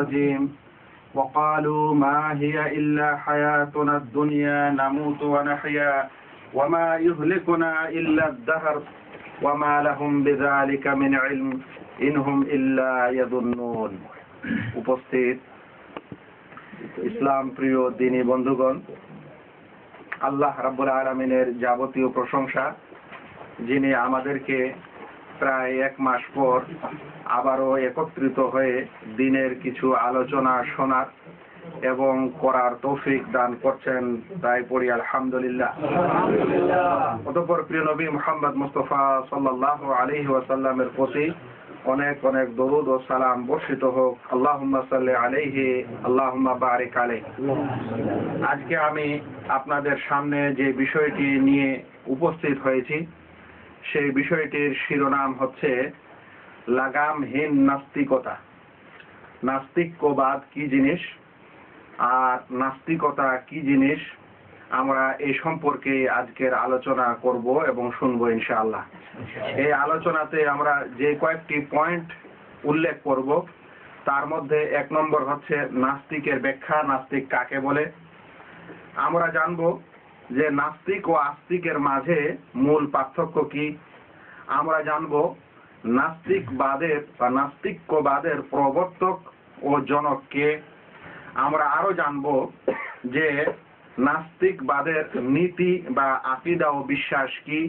الرجيم وقالوا ما هي إلا حياتنا الدنيا نموت ونحيا وما يهلكنا إلا الدهر وما لهم بذلك من علم إن هم إلا يظنون। উপস্থিত ইসলাম প্রিয় দিনী বন্ধুগণ, আল্লাহ রাব্বুল আলামিনের যাবতীয় প্রশংসা, যিনি আমাদেরকে প্রায় এক মাস পর আবারও একত্রিত হয়ে দিনের কিছু আলোচনা শোনার এবং করার তৌফিক দান করছেন, তাই পড়ি আলহামদুলিল্লাহ। অতঃপর প্রিয় নবী মুহাম্মদ মুস্তাফা সাল্লাল্লাহু আলাইহি ওয়াসাল্লামের প্রতি অনেক অনেক দরুদ ও সালাম বর্ষিত হোক। আল্লাহুম্মা সাল্লি আলাইহি আল্লাহুম্মা বারিক আলাইহি। আজকে আমি আপনাদের সামনে যে বিষয়টি নিয়ে উপস্থিত হয়েছি, সেই বিষয়টির শিরোনাম হচ্ছে লাগামহীন নাস্তিকতা। নাস্তিক্যবাদ কি জিনিস আর নাস্তিকতা কি জিনিস, আমরা এই সম্পর্কে আজকের আলোচনা করব এবং শুনবো ইনশাআল্লাহ। এই আলোচনাতে আমরা যে কয়েকটি পয়েন্ট উল্লেখ করব, তার মধ্যে এক নম্বর হচ্ছে নাস্তিকের ব্যাখ্যা, নাস্তিক কাকে বলে। আমরা জানব যে নাস্তিক ও আস্তিকের মাঝে মূল পার্থক্য কি। আমরা জানব নাস্তিকবাদের বা নাস্তিক্যবাদের প্রবর্তক ও জনক কে। আমরা আরো জানব যে নাস্তিকবাদের নীতি বা আকীদা ও বিশ্বাস কি।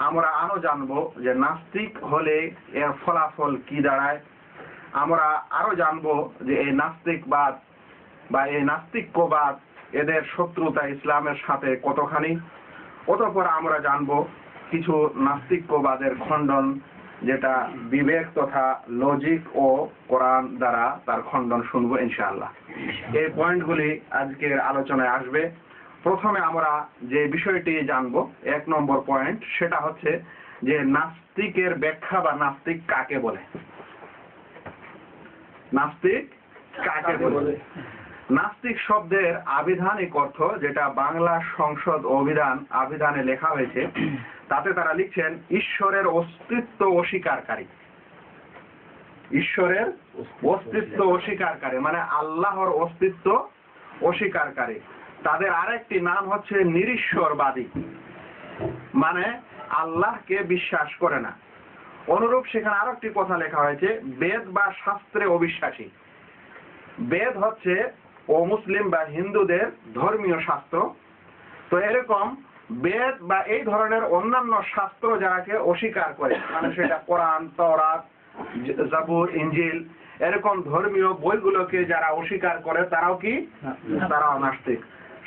আমরা আরো জানব যে নাস্তিক হলে এর ফলাফল কি দাঁড়ায়। আমরা আরো জানব যে এই নাস্তিকবাদ বা এই নাস্তিক্যবাদ এদের শত্রুতা ইসলামের সাথে কতখানি। অতঃপর আমরা জানব কিছু নাস্তিক্যবাদের খণ্ডন, যেটা বিবেক তথা লজিক ও কোরআন দ্বারা তার খণ্ডন শুনবো ইনশাআল্লাহ। এই পয়েন্টগুলি আজকের আলোচনায় আসবে। প্রথমে আমরা যে বিষয়টি জানবো, এক নম্বর পয়েন্ট, সেটা হচ্ছে যে নাস্তিকের ব্যাখ্যা বা নাস্তিক কাকে বলে। নাস্তিক কাকে বলে? নাস্তিক শব্দের আবিধানিক অর্থ, যেটা বাংলা সংসদ আবিধানে লেখা হয়েছে, তাতে তারা লিখছেন ঈশ্বরের অস্তিত্ব অস্বীকারী। ঈশ্বরের অস্তিত্ব অস্বীকারী মানে আল্লাহর অস্তিত্ব অস্বীকারী। তাদের আরেকটি নাম হচ্ছে নিরীশ্বরবাদী, মানে আল্লাহকে বিশ্বাস করে না। অনুরূপ সেখানে আরো একটি কথা লেখা হয়েছে, বেদ বা শাস্ত্রে অবিশ্বাসী। বেদ হচ্ছে মুসলিম বা হিন্দুদের ধর্মীয় শাস্ত্র। তো এরকম বেদ বা এই ধরনের অন্যান্য শাস্ত্র যারাকে অস্বীকার করে, মানে সেটা কোরআন, তাওরাত, জাবুর, ইনজিল, এরকম ধর্মীয় বইগুলোকে যারা অস্বীকার করে তারাও কি? তারাও নাস্তিক।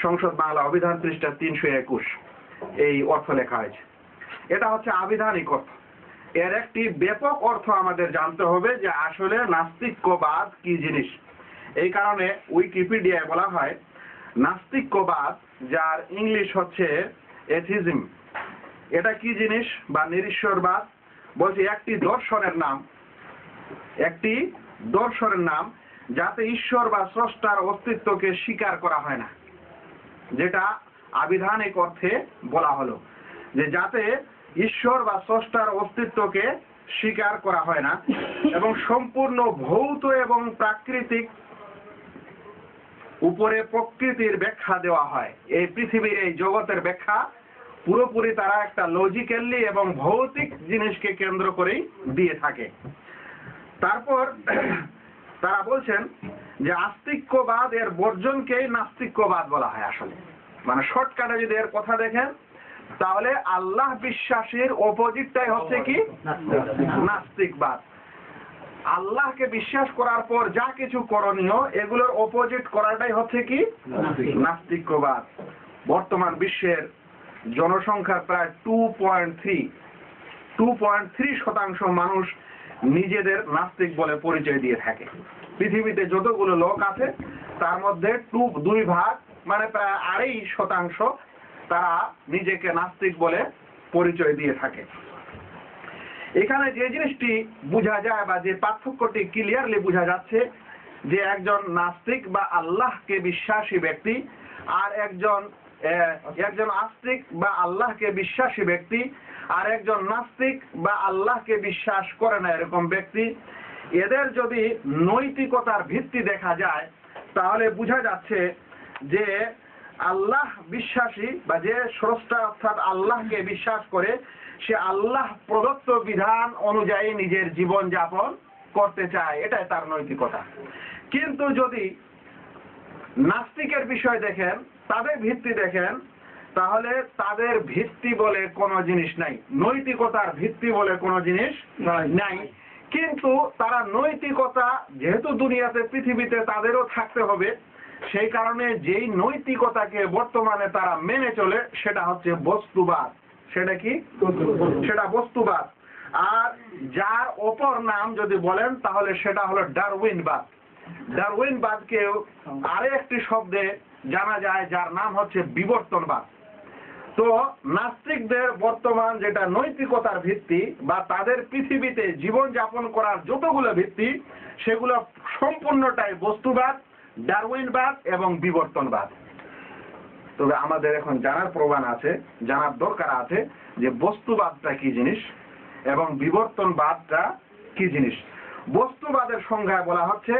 সংসদ বাংলা অভিধান পৃষ্ঠা 321 এই অর্থ লেখা হয়েছে। এটা হচ্ছে আবিধানিক অর্থ। এর একটি ব্যাপক অর্থ আমাদের জানতে হবে যে আসলে নাস্তিক্যবাদ কি জিনিস। এই কারণে উইকিপিডিয়ায় বলা হয় নাস্তিক্যবাদ, যার ইংলিশ হচ্ছে এথিজম, এটা কি জিনিস বা নিরীশ্বরবাদ বলছে একটি দর্শনের নাম যাতে ঈশ্বর বা স্রষ্টার অস্তিত্বকে স্বীকার করা হয় না। যেটা আবিধানিক অর্থে বলা হলো যে যাতে ঈশ্বর বা স্রষ্টার অস্তিত্বকে স্বীকার করা হয় না এবং সম্পূর্ণ ভৌত এবং প্রাকৃতিক উপরে প্রকৃতির ব্যাখ্যা দেওয়া হয়। এই পৃথিবীর এই জগতের ব্যাখ্যা পুরোপুরি তারা একটা লজিক্যালি এবং ভৌতিক জিনিসকে কেন্দ্র করেই দিয়ে থাকে। তারপর তারা বলছেন যে আস্তিক্যবাদ এর বর্জনকেই নাস্তিক্যবাদ বলা হয়। আসলে মানে শর্টকাটে যদি এর কথা দেখেন, তাহলে আল্লাহ বিশ্বাসের অপোজিটটাই হচ্ছে কি? নাস্তিকবাদ। আল্লাহকে বিশ্বাস করার পর যা কিছু করণীয়, এগুলোর অপোজিট করাটাই হচ্ছে কি? নাস্তিক্যবাদ। বর্তমান বিশ্বের জনসংখ্যার প্রায় 2.3% মানুষ নিজেদের নাস্তিক বলে পরিচয় দিয়ে থাকে। পৃথিবীতে যতগুলো লোক আছে তার মধ্যে 2 ভাগ মানে প্রায় 2.5% তারা নিজেকে নাস্তিক বলে পরিচয় দিয়ে থাকে। এখানে যে জিনিসটি বোঝা যায় বা যে পার্থক্যটি ক্লিয়ারলি বোঝা যাচ্ছে, যে একজন নাস্তিক বা আল্লাহকে বিশ্বাসী ব্যক্তি আর একজন আস্তিক বা আল্লাহকে বিশ্বাসী ব্যক্তি আর একজন নাস্তিক বা আল্লাহকে বিশ্বাস করে না এরকম ব্যক্তি, এদের যদি নৈতিকতার ভিত্তি দেখা যায় তাহলে বোঝা যাচ্ছে যে আল্লাহ বিশ্বাসী বা যে স্রষ্টা অর্থাৎ আল্লাহকে বিশ্বাস করে সে আল্লাহ প্রদত্ত বিধান অনুযায়ী নিজের জীবন যাপন করতে চায়, এটাই তার নৈতিকতা। কিন্তু যদি নাস্তিকের বিষয় দেখেন, তাদের ভিত্তি দেখেন, তাহলে তাদের ভিত্তি বলে কোনো জিনিস নাই, নৈতিকতার ভিত্তি বলে কোনো জিনিস নাই। কিন্তু তারা নৈতিকতা যেহেতু দুনিয়াতে পৃথিবীতে তাদেরও থাকতে হবে, সেই কারণে যেই নৈতিকতাকে বর্তমানে তারা মেনে চলে সেটা হচ্ছে বস্তুবাদ। সেটা কি? সেটা বস্তুবাদ। আর যার অপর নাম যদি বলেন তাহলে সেটা হলো ডারউইনবাদ। ডারউইনবাদকে আরো একটি শব্দে জানা যায় যার নাম হচ্ছে বিবর্তনবাদ। তো নাস্তিকদের বর্তমান যেটা নৈতিকতার ভিত্তি বা তাদের পৃথিবীতে জীবন যাপন করার যতগুলো ভিত্তি সেগুলো সম্পূর্ণটাই বস্তুবাদ, ডারউইনবাদ এবং বিবর্তনবাদ। তবে আমাদের এখন জানার প্রয়োজন আছে, জানার দরকার আছে যে বস্তুবাদটা কি জিনিস এবং বিবর্তনবাদটা কি জিনিস। বস্তুবাদের সংজ্ঞায় বলা হচ্ছে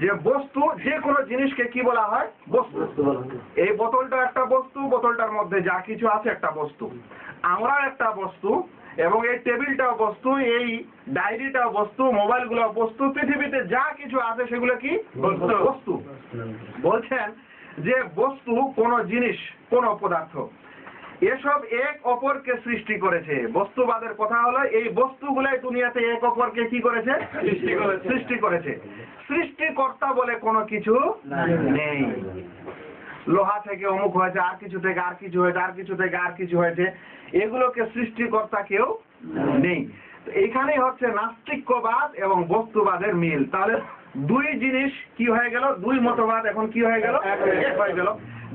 যে বস্তু যে কোনো জিনিসকে কি বলা হয়? বস্তু। এই বোতলটা একটা বস্তু, বোতলটার মধ্যে যা কিছু আছে একটা বস্তু, আমরা একটা বস্তু, এবং এই টেবিলটাও বস্তু, এই ডায়েরিটাও বস্তু, মোবাইলগুলো বস্তু, পৃথিবীতে যা কিছু আছে সেগুলো কি বস্তু। বলছেন যে বস্তু কোন জিনিস, কোন পদার্থ, এসব এক অপরকে সৃষ্টি করেছে। বস্তুবাদের কথা হলো এই বস্তুগুলাই দুনিয়াতে এক অপরকে কি করেছে? সৃষ্টি করেছে। সৃষ্টিকর্তা বলে কোনো কিছু নেই। লোহা থেকে অমুক হয়েছে, আর কিছু থেকে আর কিছু হয়েছে, আর কিছু থেকে আর কিছু হয়েছে, এগুলোকে সৃষ্টিকর্তা কেউ নেই। এইখানেই হচ্ছে নাস্তিক্যবাদ এবং বস্তুবাদের মিল। তাহলে দুই জিনিস কি হয়ে গেল? দুই মতবাদ এখন কি হয়ে গেল? এক হয়ে গেল।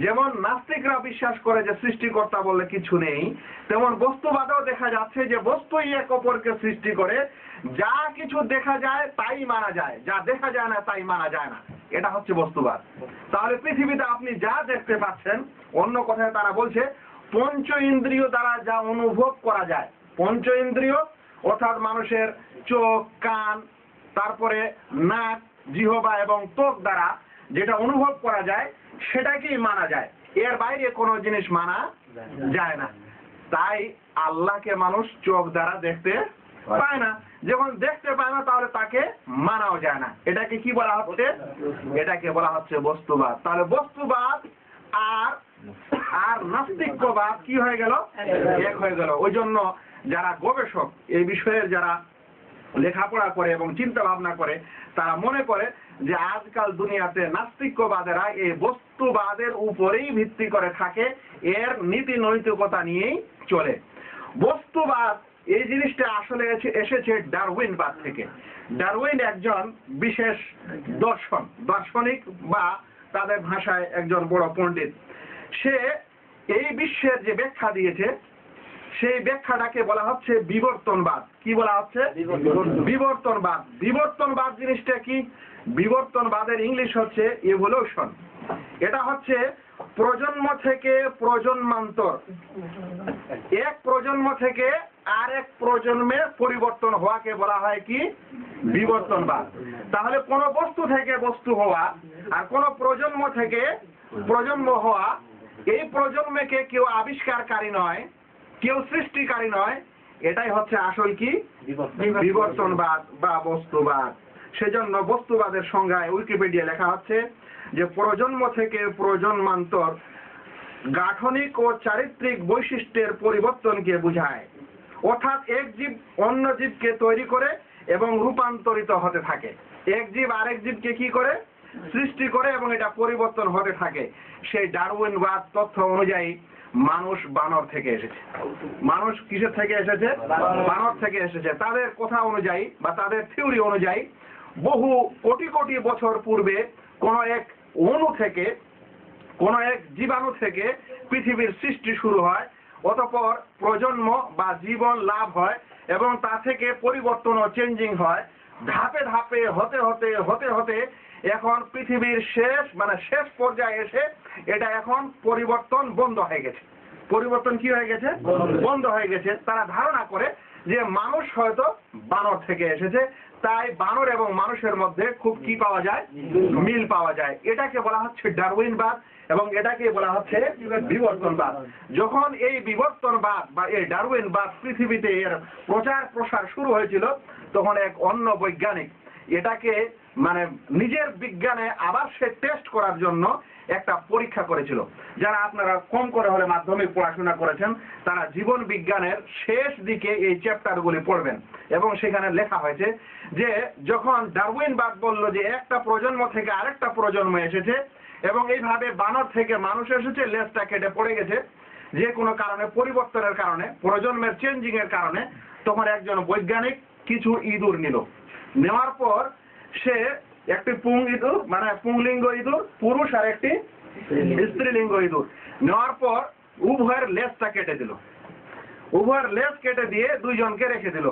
যেমন নাস্তিকরা বিশ্বাস করে যে সৃষ্টিকর্তা বলে কিছু নেই, তেমন বস্তুবাদেও দেখা যাচ্ছে যে বস্তুই এক অপরকে সৃষ্টি করে। যা কিছু দেখা যায় তাই মানা যায়, যা দেখা যায় না তাই মানা যায় না, এটা হচ্ছে বস্তুবাদ। তাহলে পৃথিবীতে আপনি যা দেখতে পাচ্ছেন, অন্য কথায় তারা বলছে পঞ্চ ইন্দ্রিয় দ্বারা যা অনুভব করা যায়, পঞ্চ ইন্দ্রিয় অর্থাৎ মানুষের চোখ, কান, তারপরে নাক, জিহ্বা এবং ত্বক দ্বারা যেটা অনুভব করা যায় সেটাকেই মানা যায়, এর বাইরে কোনো জিনিস মানা যায় না। তাই আল্লাহকে মানুষ চোখ দ্বারা দেখতে পায় না। যখন দেখতে পায় না তাহলে তাকে মানাও যায় না। এটাকে কি বলা হচ্ছে? এটাকে বলা হচ্ছে বস্তুবাদ। তাহলে বস্তুবাদ আর নাস্তিক্যবাদ কি হয়ে গেল? এক হয়ে গেল। ওই জন্য যারা গবেষক, এই বিষয়ের যারা লেখাপড়া করে এবং চিন্তা ভাবনা করে, তারা মনে করে যে আজকাল দুনিয়াতে নাস্তিক্যবাদেরা এই বস্তুবাদের উপরেই ভিত্তি করে থাকে, এর নীতি নৈতিকতা নিয়েই চলে। বস্তুবাদ এই জিনিসটা আসলে এসেছে ডারউইনবাদ থেকে। ডারউইন একজন বিশেষ দার্শনিক বা তাদের ভাষায় একজন বড় পণ্ডিত। সে এই বিশ্বের যে ব্যাখ্যা দিয়েছে সেই ব্যাখ্যাটাকে বলা হচ্ছে বিবর্তনবাদ। কি বলা হচ্ছে? বিবর্তনবাদ। বিবর্তনবাদ জিনিসটা কি? বিবর্তনবাদের ইংলিশ হচ্ছে ইভলিউশন। এটা হচ্ছে প্রজন্ম থেকে প্রজন্মান্তর, এক প্রজন্ম থেকে আর এক প্রজন্মে পরিবর্তন হওয়াকে বলা হয় কি? বিবর্তনবাদ। তাহলে কোন বস্তু থেকে বস্তু হওয়া আর কোন প্রজন্ম থেকে প্রজন্ম হওয়া, এই প্রজন্মকে কেউ আবিষ্কারকারী নয়, কেউ সৃষ্টিকারী নয়, এটাই হচ্ছে আসল কি? বিবর্তনবাদ বা বস্তুবাদ। সেজন্য বস্তুবাদের সংজ্ঞায় উইকিপিডিয়া লেখা হচ্ছে যে প্রজন্ম থেকে প্রজন্মান্তর গাঠনিক ও চারিত্রিক বৈশিষ্ট্যের পরিবর্তনকে বোঝায়। অর্থাৎ এক জীব অন্য জীবকে তৈরি করে এবং রূপান্তরিত হতে থাকে। এক জীব আরেক জীবকে কি করে? সৃষ্টি করে এবং এটা পরিবর্তন হতে থাকে। সেই ডারউইনবাদ তথ্য অনুযায়ী মানুষ বানর থেকে এসেছে। মানুষ কিসের থেকে এসেছে? বানর থেকে এসেছে। তাদের কথা অনুযায়ী বা তাদের থিওরি অনুযায়ী বহু কোটি কোটি বছর পূর্বে কোন এক অণু থেকে, কোন এক জীবাণু থেকে পৃথিবীর সৃষ্টি শুরু হয়, অতঃপর প্রজন্ম বা জীবন লাভ হয় এবং তা থেকে পরিবর্তন ও চেঞ্জিং হয়। ধাপে ধাপে হতে হতে হতে হতে এখন পৃথিবীর শেষ পর্যায়ে এসে এটা এখন পরিবর্তন বন্ধ হয়ে গেছে। পরিবর্তন কি হয়ে গেছে? বন্ধ হয়ে গেছে। তারা ধারণা করে যে মানুষ হয়তো বানর থেকে এসেছে, তাই বানর এবং মানুষের মধ্যে খুব কি পাওয়া যায়, মিল পাওয়া যায়। এটাকে বলা হচ্ছে ডারউইনবাদ এবং এটাকে বলা হচ্ছে বিবর্তনবাদ। যখন এই বিবর্তনবাদ বা এই ডারউইনবাদ পৃথিবীতে এর প্রচার প্রসার শুরু হয়েছিল, তখন এক অন্য বৈজ্ঞানিক এটাকে মানে নিজের বিজ্ঞানে আবার সে টেস্ট করার জন্য একটা পরীক্ষা করেছিল। যারা আপনারা কম করে হলে মাধ্যমিক পড়াশোনা করেছেন, তারা জীবন বিজ্ঞানের শেষ দিকে এই চ্যাপ্টারগুলি পড়বেন এবং সেখানে লেখা হয়েছে যে যখন ডারউইনবাদ বলল যে একটা প্রজন্ম থেকে আরেকটা প্রজন্ম এসেছে এবং এইভাবে বানর থেকে মানুষ এসেছে, লেজটা কেটে পড়ে গেছে যে কোনো কারণে, পরিবর্তনের কারণে, প্রজন্মের চেঞ্জিং এর কারণে, তখন একজন বৈজ্ঞানিক কিছু ইঁদুর নিল। নেওয়ার পর সে একটি পুংলিঙ্গ ইঁদুর, পুরুষ আর একটি স্ত্রীলিঙ্গ ইঁদুর নেওয়ার পর উভয়ের লেজটা কেটে দিল। উভয়ের লেজ কেটে দিয়ে দুইজনকে রেখে দিল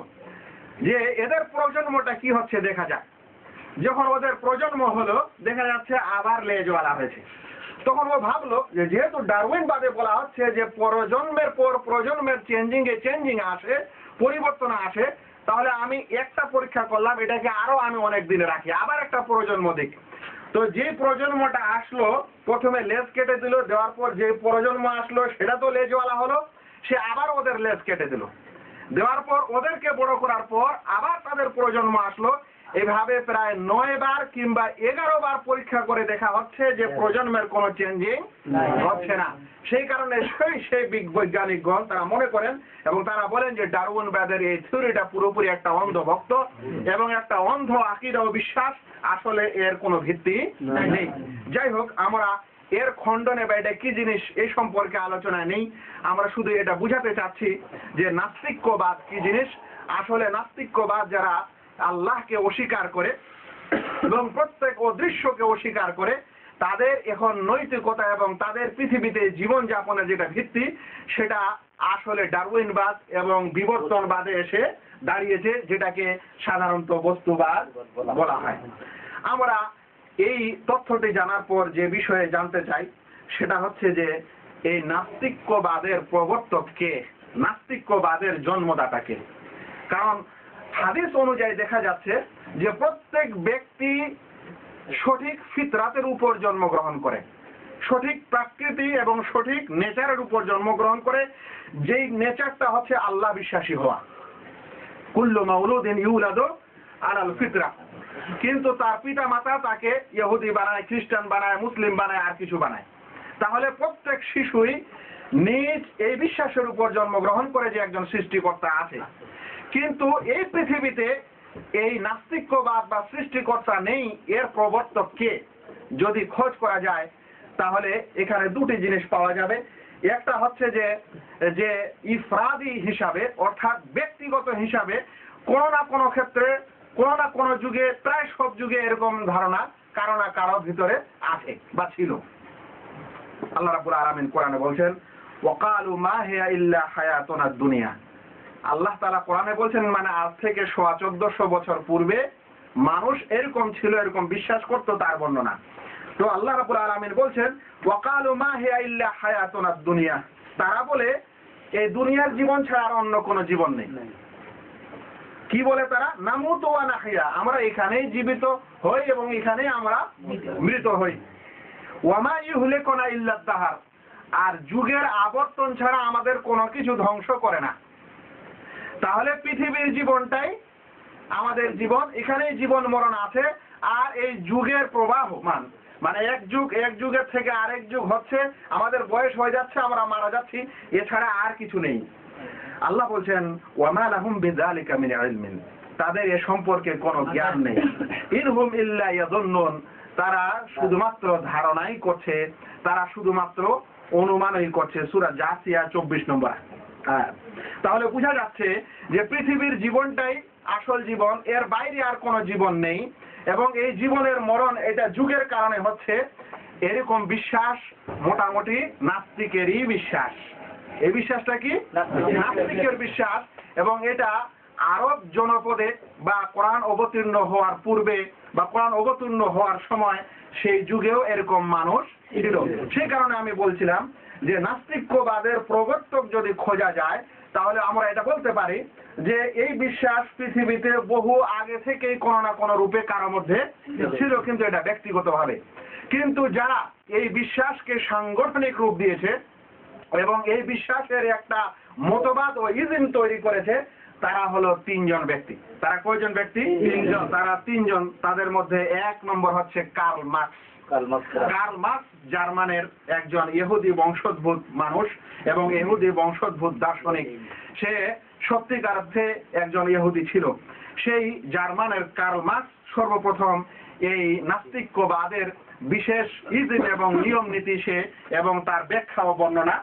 যে এদের প্রজন্মটা কি হচ্ছে দেখা যাক। যখন ওদের প্রজন্ম হলো, দেখা যাচ্ছে আবার লেজওয়ালা হয়েছে। তখন ও ভাবলো যে যেহেতু ডারউইনবাদে বলা হচ্ছে যে প্রজন্মের পর প্রজন্মের চেঞ্জিং আসে, পরিবর্তন আসে, তাহলে আমি একটা পরীক্ষা করলাম, এটাকে আরো আমি অনেক দিনে রাখি, আবার একটা প্রজন্ম দেখি। তো যে প্রজন্মটা আসলো প্রথমে লেজ কেটে দিল, দেওয়ার পর যে প্রজন্ম আসলো সেটা তো লেজওয়ালা হলো, সে আবার ওদের লেজ কেটে দিল। দেওয়ার পর ওদেরকে বড় করার পর আবার তাদের প্রজন্ম আসলো। এইভাবে প্রায় 9 বার কিংবা 11 বার পরীক্ষা করে দেখা হচ্ছে যে প্রজন্মের কোনো চেঞ্জিং হচ্ছে না। সেই কারণে সেই বৈজ্ঞানিকগণ তারা মনে করেন এবং তারা বলেন যে ডারউইনবাদের এই থিওরিটা পুরোপুরি একটা অন্ধভক্ত এবং একটা অন্ধ আকীদা ও বিশ্বাস, আসলে এর কোনো ভিত্তি নেই। যাই হোক, আমরা এর খণ্ডনে বা এটা কি জিনিস এই সম্পর্কে আলোচনায় নেই। আমরা শুধু এটা বুঝাতে চাচ্ছি যে নাস্তিক্যবাদ কি জিনিস। আসলে নাস্তিক্যবাদ যারা আল্লাহকে অস্বীকার করে এবং প্রত্যেক অদৃশ্যকে অস্বীকার করে, তাদের এখন নৈতিকতা এবং তাদের পৃথিবীতে জীবনযাপনের যেটা ভিত্তি, সেটা আসলে ডারউইনবাদ এবং বিবর্তনবাদে এসে দাঁড়িয়েছে, যেটাকে সাধারণত বস্তুবাদ বলা হয়। আমরা এই তথ্যটি জানার পর যে বিষয়ে জানতে চাই সেটা হচ্ছে যে এই নাস্তিক্যবাদের প্রবর্তক কে, নাস্তিক্যবাদের জন্মদাতা কে। কারণ হাদিস অনুযায়ী দেখা যাচ্ছে যে প্রত্যেক ব্যক্তি সঠিক ফিতরাতের উপর জন্মগ্রহণ করে, সঠিক প্রকৃতি এবং সঠিক নেচারের উপর জন্মগ্রহণ করে, যেই নেচারটা হচ্ছে আল্লাহ বিশ্বাসী হওয়া। কুল্লু মাউলুদিন ইউলাদু আলাল ফিতরা। কিন্তু তার পিতা মাতা তাকে ইহুদি বানায়, খ্রিস্টান বানায়, মুসলিম বানায়, আর কিছু বানায়। তাহলে প্রত্যেক শিশুই নিজ এই বিশ্বাসের উপর জন্মগ্রহণ করে যে একজন সৃষ্টিকর্তা আছে। কিন্তু এই পৃথিবীতে এই নাস্তিক্যবাদ বা সৃষ্টিকর্তা নেই, এর প্রবর্তক কে যদি খোঁজ করা যায় তাহলে এখানে দুটি জিনিস পাওয়া যাবে। একটা হচ্ছে যে ইফরাদি হিসাবে, অর্থাৎ ব্যক্তিগত হিসাবে কোনো না কোনো ক্ষেত্রে, কোনো না কোনো যুগে, প্রায় সব যুগে এরকম ধারণা কারো না কারো ভিতরে আছে বা ছিল। আল্লাহ রাব্বুল আলামিন কোরআনে বলছেন, ওয়াকালু মা হিয়া ইল্লা হায়াতুনাদ দুনিয়া। আল্লাহ তাআলা কোরআনে বলছেন, মানে আজ থেকে 1400 বছর পূর্বে মানুষ এরকম ছিল, এরকম বিশ্বাস করত, তার বর্ণনা। তো আল্লাহ রাব্বুল আলামিন বলছেন, ওয়াকালু মা হিয়া ইল্লা হায়াতুনাদ দুনিয়া। তারা বলে এই দুনিয়ার জীবন ছাড়া আর অন্য কোনো জীবন নেই। কি বলে তারা? নামুতু ওয়া নাহইয়া, আমরা এখানেই জীবিত হই এবং এখানেই আমরা মৃত হই। ওয়া মা ইউহলিকুনা ইল্লা দাহর, আর যুগের আবর্তন ছাড়া আমাদের কোনো কিছু ধ্বংস করে না। তাহলে পৃথিবীর জীবনটাই আমাদের জীবন, এখানেই জীবন মরণ আছে। আর এই যুগের প্রবাহমান, মানে এক যুগের থেকে আরেক যুগ হচ্ছে, আমাদের বয়স হয়ে যাচ্ছে, আমরা মারা যাচ্ছি, এছাড়া আর কিছু নেই। আল্লাহ বলছেন, ওয়া মা লাহুম বিযালিকা মিন ইলমিন, তাদের এ সম্পর্কে কোনো জ্ঞান নেই। ইনহুম ইল্লা ইয়াযুন্নুন, তারা শুধুমাত্র ধারণাই করছে, তারা শুধুমাত্র অনুমানই করছে। সূরা জাসিয়া 24 নম্বর। তাহলে বোঝা যাচ্ছে যে পৃথিবীর জীবনটাই আসল জীবন, এর বাইরে আর কোনো জীবন নেই। এবং এই জীবনের মরণ এটা যুগের কারণে হচ্ছে, এরকম বিশ্বাস মোটামুটি নাস্তিকেরই বিশ্বাস। এই বিশ্বাসটা কি? নাস্তিকের বিশ্বাস। এবং এটা আরব জনপদে বা কোরআন অবতীর্ণ হওয়ার পূর্বে বা কোরআন অবতীর্ণ হওয়ার সময় সেই যুগেও এরকম মানুষ ছিল। সেই কারণে আমি বলছিলাম যে নাস্তিক্যবাদের প্রবর্তক যদি খোঁজা যায় তাহলে আমরা এটা বলতে পারি যে এই বিশ্বাস পৃথিবীতে বহু আগে থেকেই কোনো না কোনো রূপে কারোর মধ্যে ছিল, কিন্তু এটা ব্যক্তিগতভাবে। কিন্তু যারা এই বিশ্বাসকে সাংগঠনিক রূপ দিয়েছে এবং এই বিশ্বাসের একটা মতবাদ ও ইজম তৈরি করেছে, তারা হলো তিনজন ব্যক্তি। তারা কয়জন ব্যক্তি? তিনজন। তারা তিনজন। তাদের মধ্যে এক নম্বর হচ্ছে কার্ল মার্কস। কার্ল মার্কস জার্মানের একজন ইহুদি বংশোদ্ভূত মানুষ এবং ইহুদি বংশোদ্ভূত দার্শনিক। সে সত্যিকার অর্থে একজন ইহুদি ছিল। সেই জার্মানের কার্ল মার্কস সর্বপ্রথম এই নাস্তিক্যবাদের বিশেষ ইজম এবং নিয়ম নীতি সে এবং তার ব্যাখ্যা ও বর্ণনা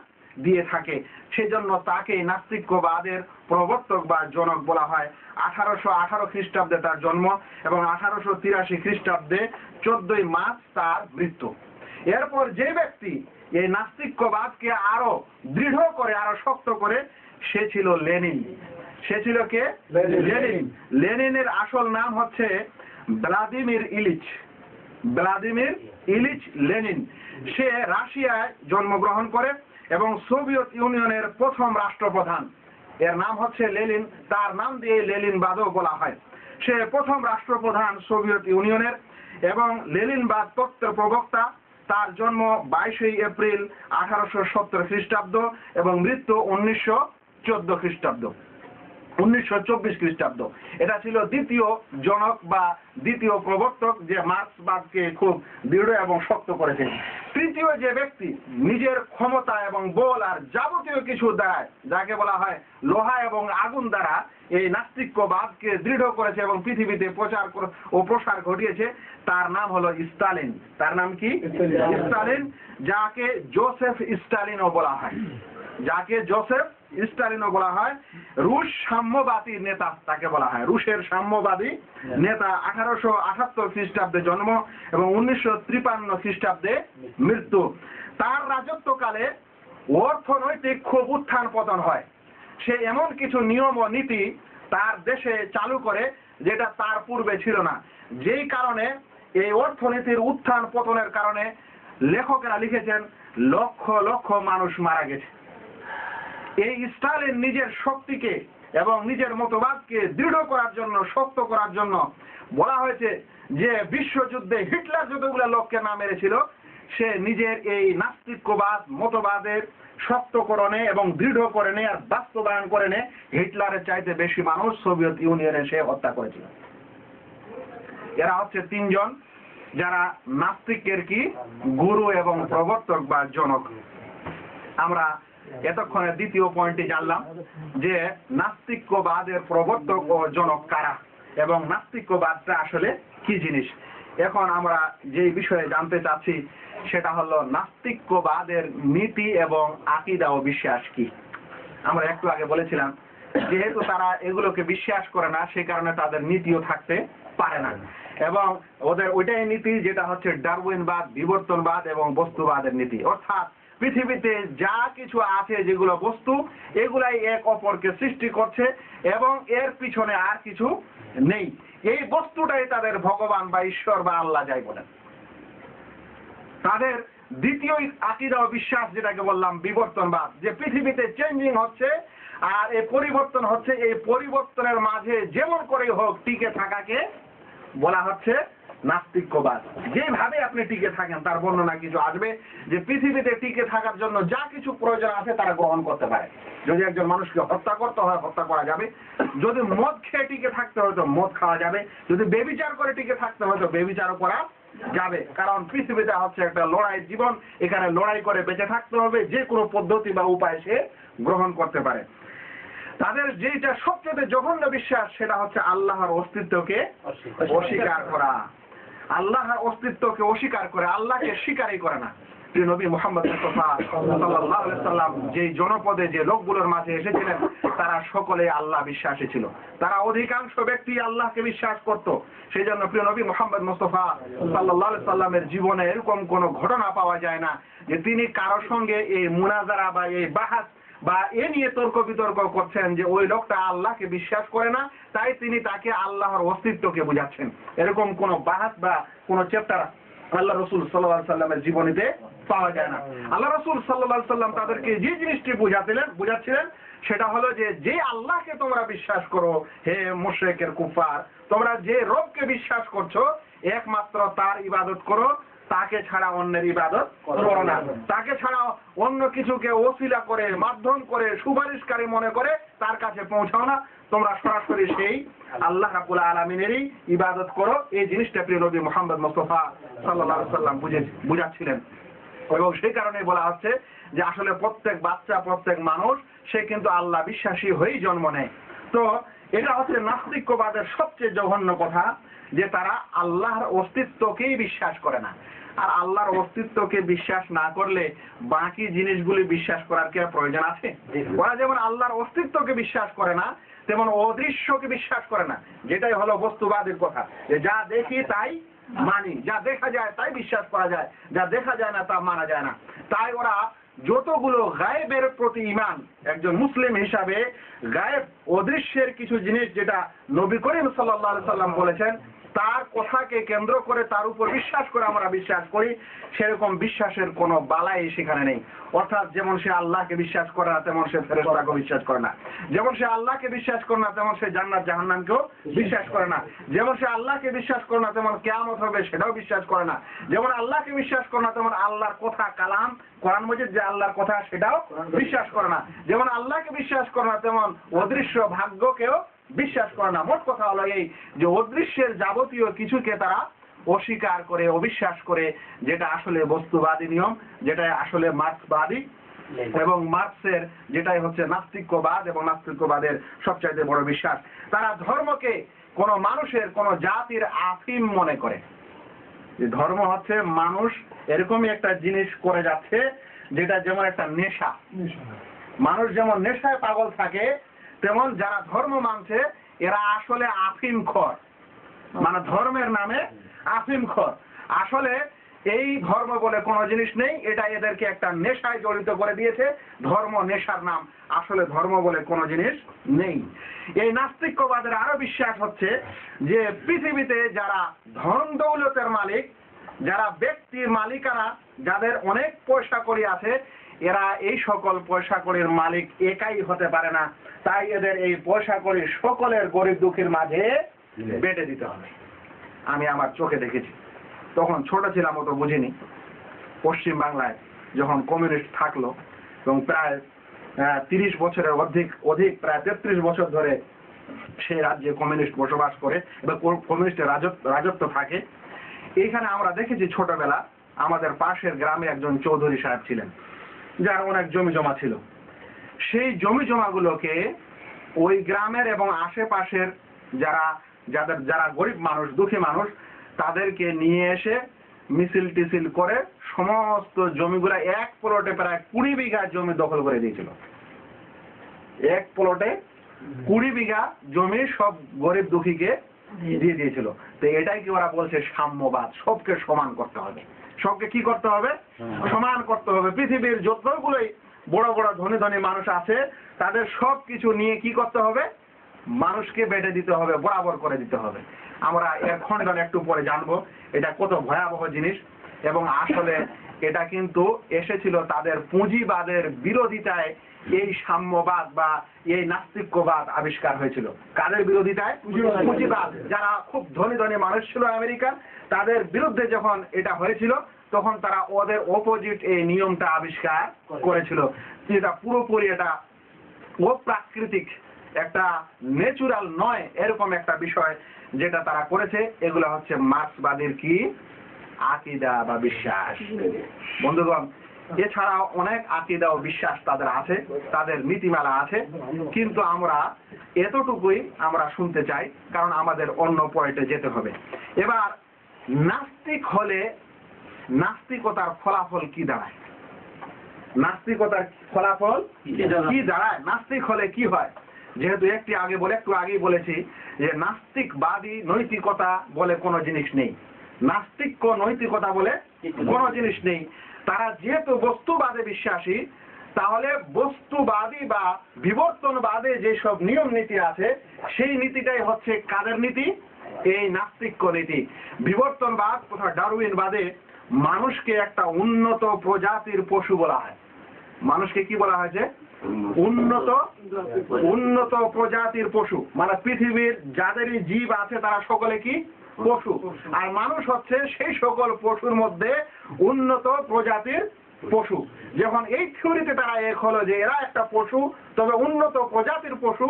দিয়ে থাকে। সেজন্য তাকে নাস্তিক্যবাদের প্রবর্তক বা জনক বলা হয়। 1818 খ্রিস্টাব্দে তার জন্ম এবং 1883 খ্রিস্টাব্দে 14 মার্চ তার মৃত্যু। এরপর যে ব্যক্তি এই নাস্তিক্যবাদকে আরো দৃঢ় করে, আরো শক্ত করে, সে ছিল লেনিন। সে ছিল কে? লেনিন। লেনিনের আসল নাম হচ্ছে Vladimir Ilyich. Vladimir Ilyich Lenin. সে রাশিয়ায় জন্মগ্রহণ করে এবং সোভিয়েত ইউনিয়নের প্রথম রাষ্ট্রপ্রধান। এর নাম হচ্ছে লেনিন। তার নাম দিয়ে লেনিনবাদও বলা হয়। সে প্রথম রাষ্ট্রপ্রধান সোভিয়েত ইউনিয়নের এবং লেনিনবাদ তত্ত্বের প্রবক্তা। তার জন্ম 22 এপ্রিল 1870 খ্রিস্টাব্দ এবং মৃত্যু 1914 খ্রিস্টাব্দ, 1924 খ্রিস্টাব্দ। এটা ছিল দ্বিতীয় জনক বা দ্বিতীয় প্রবর্তক যে মার্ক্সবাদকে খুব দৃঢ় এবং শক্ত করেছে। তৃতীয় যে ব্যক্তি নিজের ক্ষমতা এবং বল আর যাবতীয় কিছু দ্বারা, যাকে বলা হয় লোহা এবং আগুন দ্বারা, এই নাস্তিক্যবাদকে দৃঢ় করেছে এবং পৃথিবীতে প্রচার ও প্রসার ঘটিয়েছে, তার নাম হলো স্টালিন। তার নাম কি? স্টালিন, যাকে জোসেফ স্টালিনও বলা হয়। যাকে জোসেফ স্টালিনও বলা হয়। রুশ সাম্যবাদী নেতা তাকে বলা হয়। রুশের সাম্যবাদী নেতা। 1878 খ্রিস্টাব্দে জন্ম এবং 1953 খ্রিস্টাব্দে মৃত্যু। তার রাজত্বকালে অর্থনৈতিক খুব উত্থান পতন হয়। সে এমন কিছু নিয়ম ও নীতি তার দেশে চালু করে যেটা তার পূর্বে ছিল না। যেই কারণে এই অর্থনীতির উত্থান পতনের কারণে লেখকেরা লিখেছেন লক্ষ লক্ষ মানুষ মারা গেছে। এই স্টালিন নিজের শক্তিকে এবং নিজের মতবাদকে দৃঢ় করার জন্য, শক্ত করার জন্য বলা হয়েছে যে বিশ্বযুদ্ধে হিটলার যতগুলো লোককে না মেরেছিল, সে নিজের এই নাস্তিক্যবাদ মতবাদের শক্তকরণে এবং দৃঢ়করণে আর বাস্তবায়ন করে হিটলারের চাইতে বেশি মানুষ সোভিয়েত ইউনিয়নে সে হত্যা করেছিল। এরা হচ্ছে তিনজন যারা নাস্তিকের কি গুরু এবং প্রবর্তক বা জনক। আমরা এতক্ষণে দ্বিতীয় পয়েন্টটি জানলাম যে নাস্তিক্যবাদের প্রবর্তক ও জনক কারা এবং নাস্তিক্যবাদটা আসলে কি জিনিস। এখন আমরা যে বিষয়ে জানতে চাচ্ছি সেটা হলো নাস্তিক্যবাদের নীতি এবং আকীদা ও বিশ্বাস কি। আমরা একটু আগে বলেছিলাম যেহেতু তারা এগুলোকে বিশ্বাস করে না, সে কারণে তাদের নীতিও থাকতে পারে না এবং ওদের ওইটাই নীতি যেটা হচ্ছে ডারউইনবাদ, বিবর্তনবাদ এবং বস্তুবাদের নীতি। অর্থাৎ পৃথিবীতে যা কিছু আছে যেগুলো বস্তু, এগুলাই এক অপরকে সৃষ্টি করছে এবং এর পিছনে আর কিছু নেই। এই বস্তুটাই তাদের ভগবান বা ঈশ্বর বা আল্লাহ যাই বলেন। তাদের দ্বিতীয় আকীদা ও বিশ্বাস যেটাকে বললাম বিবর্তনবাদ, যে পৃথিবীতে চেঞ্জিং হচ্ছে আর এই পরিবর্তন হচ্ছে, এই পরিবর্তনের মাঝে যেমন করে হোক টিকে থাকাকে বলা হচ্ছে নাস্তিক্যবাদ। যেভাবে আপনি টিকে থাকেন তার বর্ণনা কিছু আসবে যে পৃথিবীতে টিকে থাকার জন্য যা কিছু প্রয়োজন আছে তারা গ্রহণ করতে পারে। যদি একজন মানুষকে হত্যা করতে হয় হত্যা করা যাবে, যদি মদ খেয়ে টিকে থাকতে হয় তো মদ খাওয়া যাবে, যদি বেবিচার করে টিকে থাকতে হয় তো বেবিচারও করা যাবে। কারণ পৃথিবীটা হচ্ছে একটা লড়াইয়ের জীবন, এখানে লড়াই করে বেঁচে থাকতে হবে, যে কোনো পদ্ধতি বা উপায় সে গ্রহণ করতে পারে। তাদের যেটা সবচেয়ে জঘন্য বিশ্বাস সেটা হচ্ছে আল্লাহর অস্তিত্বকে অস্বীকার করা। আল্লাহর অস্তিত্বকে অস্বীকার করে, আল্লাহকে স্বীকারই করে না। প্রিয় নবী মুহাম্মদ মুস্তাফা সাল্লাল্লাহু আলাইহি সাল্লাম যে জনপদে যে লোকগুলোর মাঝে এসেছিলেন তারা সকলে আল্লাহ বিশ্বাসী ছিল। তারা অধিকাংশ ব্যক্তি আল্লাহকে বিশ্বাস করত। সেই জন্য প্রিয় নবী মুহাম্মদ মুস্তাফা সাল্লাল্লাহু আলাইহি সাল্লামের জীবনে এরকম কোনো ঘটনা পাওয়া যায় না যে তিনি কারো সঙ্গে এই মুনাজারা বা এই বাহাস বা এ নিয়ে তর্ক বিতর্ক করছেন যে ওই লোকটা আল্লাহকে বিশ্বাস করে না তাই তিনি তাকে আল্লাহর অস্তিত্বকে বুঝাচ্ছেন। এরকম কোন বাহাস বা কোন চ্যাপ্টার আল্লাহ রসুল সাল্লাল্লাহু আলাইহি সাল্লামের জীবনীতে পাওয়া যায় না। আল্লাহ রসুল সাল্লাল্লাহু আলাইহি সাল্লাম তাদেরকে যে জিনিসটি বুঝাচ্ছিলেন সেটা হলো যে আল্লাহকে তোমরা বিশ্বাস করো, হে মুশরিকের কুফার, তোমরা যে রবকে বিশ্বাস করছো একমাত্র তার ইবাদত করো, তাকে ছাড়া অন্যের ইবাদত করো না। তাকে ছাড়া অন্য কিছুকে ওসিলা করে, মাধ্যম করে, সুপারিশকারী মনে করে তার কাছে পৌঁছাও না, তোমরা সরাসরি সেই আল্লাহ রাব্বুল আলামিনেরই ইবাদত করো। এই জিনিসটা প্রিয় নবী মুহাম্মদ মুস্তাফা সাল্লাল্লাহু আলাইহি সাল্লাম বুঝাচ্ছিলেন। এবং সেই কারণে বলা হচ্ছে যে আসলে প্রত্যেক বাচ্চা, প্রত্যেক মানুষ সে কিন্তু আল্লাহ বিশ্বাসী হয়েই জন্ম নেয়। তো এটা হচ্ছে নাস্তিক্যবাদের সবচেয়ে জঘন্য কথা, যে তারা আল্লাহর অস্তিত্বকেই বিশ্বাস করে না। আর আল্লাহর অস্তিত্বকে বিশ্বাস না করলে বাকি জিনিসগুলি বিশ্বাস করার কি প্রয়োজন আছে? ওরা যেমন আল্লাহর অস্তিত্বকে বিশ্বাস করে না, তেমন অদৃশ্যকে বিশ্বাস করে না, যেটাই হলো বস্তুবাদের কথা, যে যা দেখি তাই মানি, যা দেখা যায় তাই বিশ্বাস করা যায়, যা দেখা যায় না তা মানা যায় না। তাই ওরা যতগুলো গায়েবের প্রতি ঈমান, একজন মুসলিম হিসাবে গায়েব অদৃশ্যের কিছু জিনিস যেটা নবী করিম সাল্লাল্লাহু আলাইহি সাল্লাম বলেছেন তার কথাকে কেন্দ্র করে তার উপর বিশ্বাস করে আমরা বিশ্বাস করি, সেরকম বিশ্বাসের কোনো বালাই সেখানে নেই। অর্থাৎ যেমন সে আল্লাহকে বিশ্বাস করে না তেমন সে ফেরেশতাকে বিশ্বাস করে না, যেমন সে আল্লাহকে বিশ্বাস করে না তেমন সে জান্নাত জাহান্নামকেও বিশ্বাস করে না, যেমন সে আল্লাহকে বিশ্বাস করে না তেমন কিয়ামত হবে সেটাও বিশ্বাস করে না, যেমন আল্লাহকে বিশ্বাস করে না তেমন আল্লাহর কথা কালাম কোরআন মজিদ যে আল্লাহর কথা সেটাও বিশ্বাস করে না, যেমন আল্লাহকে বিশ্বাস করে না তেমন অদৃশ্য ভাগ্যকেও বিশ্বাস করে না। মোট কথা হলো এই যে অদৃশ্যের যাবতীয় কিছুকে তারা অস্বীকার করে, অবিশ্বাস করে, যেটা আসলে বস্তুবাদী নিয়ম, যেটা আসলে মার্ক্সবাদী, এবং মার্ক্সের যেটাই হচ্ছে নাস্তিক্যবাদ, এবং নাস্তিক্যবাদের সবচাইতে বড় বিশ্বাস। তারা ধর্মকে কোন মানুষের, কোন জাতির আফিম মনে করে। যে ধর্ম হচ্ছে মানুষ এরকমই একটা জিনিস করে যাচ্ছে যেটা যেমন একটা নেশা। মানুষ যেমন নেশায় পাগল থাকে, তেমন যারা ধর্ম মানছে এরা আসলে আফিম খর, মানে ধর্মের নামে আফিম খর। আসলে এই ধর্ম বলে কোনো জিনিস নেই, এটা এদেরকে একটা নেশায় জড়িত করে দিয়েছে। ধর্ম নেশার নাম, আসলে ধর্ম বলে কোনো জিনিস নেই। এই নাস্তিক্যবাদের আরো বিশ্বাস হচ্ছে যে পৃথিবীতে যারা ধন দৌলতের মালিক, যারা ব্যক্তির মালিকানা, যাদের অনেক পয়সা কড়ি আছে, এরা এই সকল পয়সা কড়ির মালিক একাই হতে পারে না। তাই এদের এই পয়সা কড়ি সকলের গরিব দুঃখীর মাঝে বেটে দিতে হবে। আমি আমার চোখে দেখেছি, তখন ছোট ছিলাম, অত বুঝিনি। পশ্চিম বাংলায় যখন কমিউনিস্ট থাকলো এবং প্রায় 30 বছরের অধিক প্রায় 33 বছর ধরে সেই রাজ্যে কমিউনিস্ট বসবাস করে এবং কমিউনিস্টের রাজত্ব থাকে, এইখানে আমরা দেখেছি ছোটবেলা আমাদের পাশের গ্রামে একজন চৌধুরী সাহেব ছিলেন, যার অনেক জমি জমা ছিল। সেই জমি জমাগুলোকে ওই গ্রামের এবং আশেপাশের যারা গরিব মানুষ, দুঃখী মানুষ, তাদেরকে নিয়ে এসে মিছিল টিছিল করে সমস্ত জমিগুলা এক প্লটে প্রায় 20 বিঘা জমি দখল করে দিয়েছিল। এক প্লটে 20 বিঘা জমি সব গরিব দুঃখীকে দিয়ে দিয়েছিল। তো এটাই কি ওরা বলছে সাম্যবাদ, সবকে সমান করতে হবে। সবকে কি করতে হবে? সমান করতে হবে। পৃথিবীর যতগুলোই বড় বড় ধনী ধনী মানুষ আছে তাদের সব কিছু নিয়ে কি করতে হবে? মানুষকে বেটে দিতে হবে, বরাবর করে দিতে হবে। আমরা এর খণ্ডন একটু পরে জানবো এটা কত ভয়াবহ জিনিস, এবং আসলে এটা কিন্তু এসেছিল তাদের পুঁজিবাদের বিরোধিতায়। এই সাম্যবাদ বা এই নাস্তিক্যবাদ আবিষ্কার হয়েছিল কাদের বিরোধিতায়? পুঁজিবাদ। যারা খুব ধনী ধনী মানুষ ছিল আমেরিকার, তাদের বিরুদ্ধে যখন এটা হয়েছিল তখন তারা ওদের অপোজিট এই নিয়মটা আবিষ্কার করেছিল। যেটা পুরোপুরি এটা অপ্রাকৃতিক, একটা ন্যাচুরাল নয়, এরকম একটা বিষয় যেটা তারা করেছে। এগুলো হচ্ছে মার্ক্সবাদীর কি আকীদা বা বিশ্বাস। বন্ধুগণ, এছাড়াও অনেক আকীদা ও বিশ্বাস তাদের আছে, তাদের নীতিমালা আছে, কিন্তু আমরা এতটুকুই আমরা শুনতে চাই, কারণ আমাদের অন্য পয়েন্টে যেতে হবে। এবার নাস্তিক হলে নাস্তিকতার ফলাফল কি দাঁড়ায়? নাস্তিকতার ফলাফল কি দাঁড়ায়? নাস্তিক হলে কি হয়? যেহেতু একটু আগেই বলেছি যে নাস্তিকবাদী নৈতিকতা বলে কোনো জিনিস নেই, নাস্তিক্য নৈতিকতা বলে কোনো জিনিস নেই। তারা যেহেতু বস্তুবাদে বিশ্বাসী, তাহলে বস্তুবাদী বা বিবর্তনবাদে যেসব নিয়ম নীতি আছে সেই নীতিটাই হচ্ছে কাদের নীতি? এই নাস্তিক্য নীতি। বিবর্তনবাদ তথা ডারউইনবাদে মানুষকে একটা উন্নত প্রজাতির পশু বলা হয়। মানুষকে কি বলা হয়েছে? উন্নত প্রজাতির পশু। মানে পৃথিবীর যাদেরই জীব আছে তারা সকলে কি? পশু। আর মানুষ হচ্ছে সেই সকল পশুর মধ্যে উন্নত প্রজাতির পশু। যখন এই থিওরিতে তারা এক হলো যে এরা একটা পশু, তবে উন্নত প্রজাতির পশু,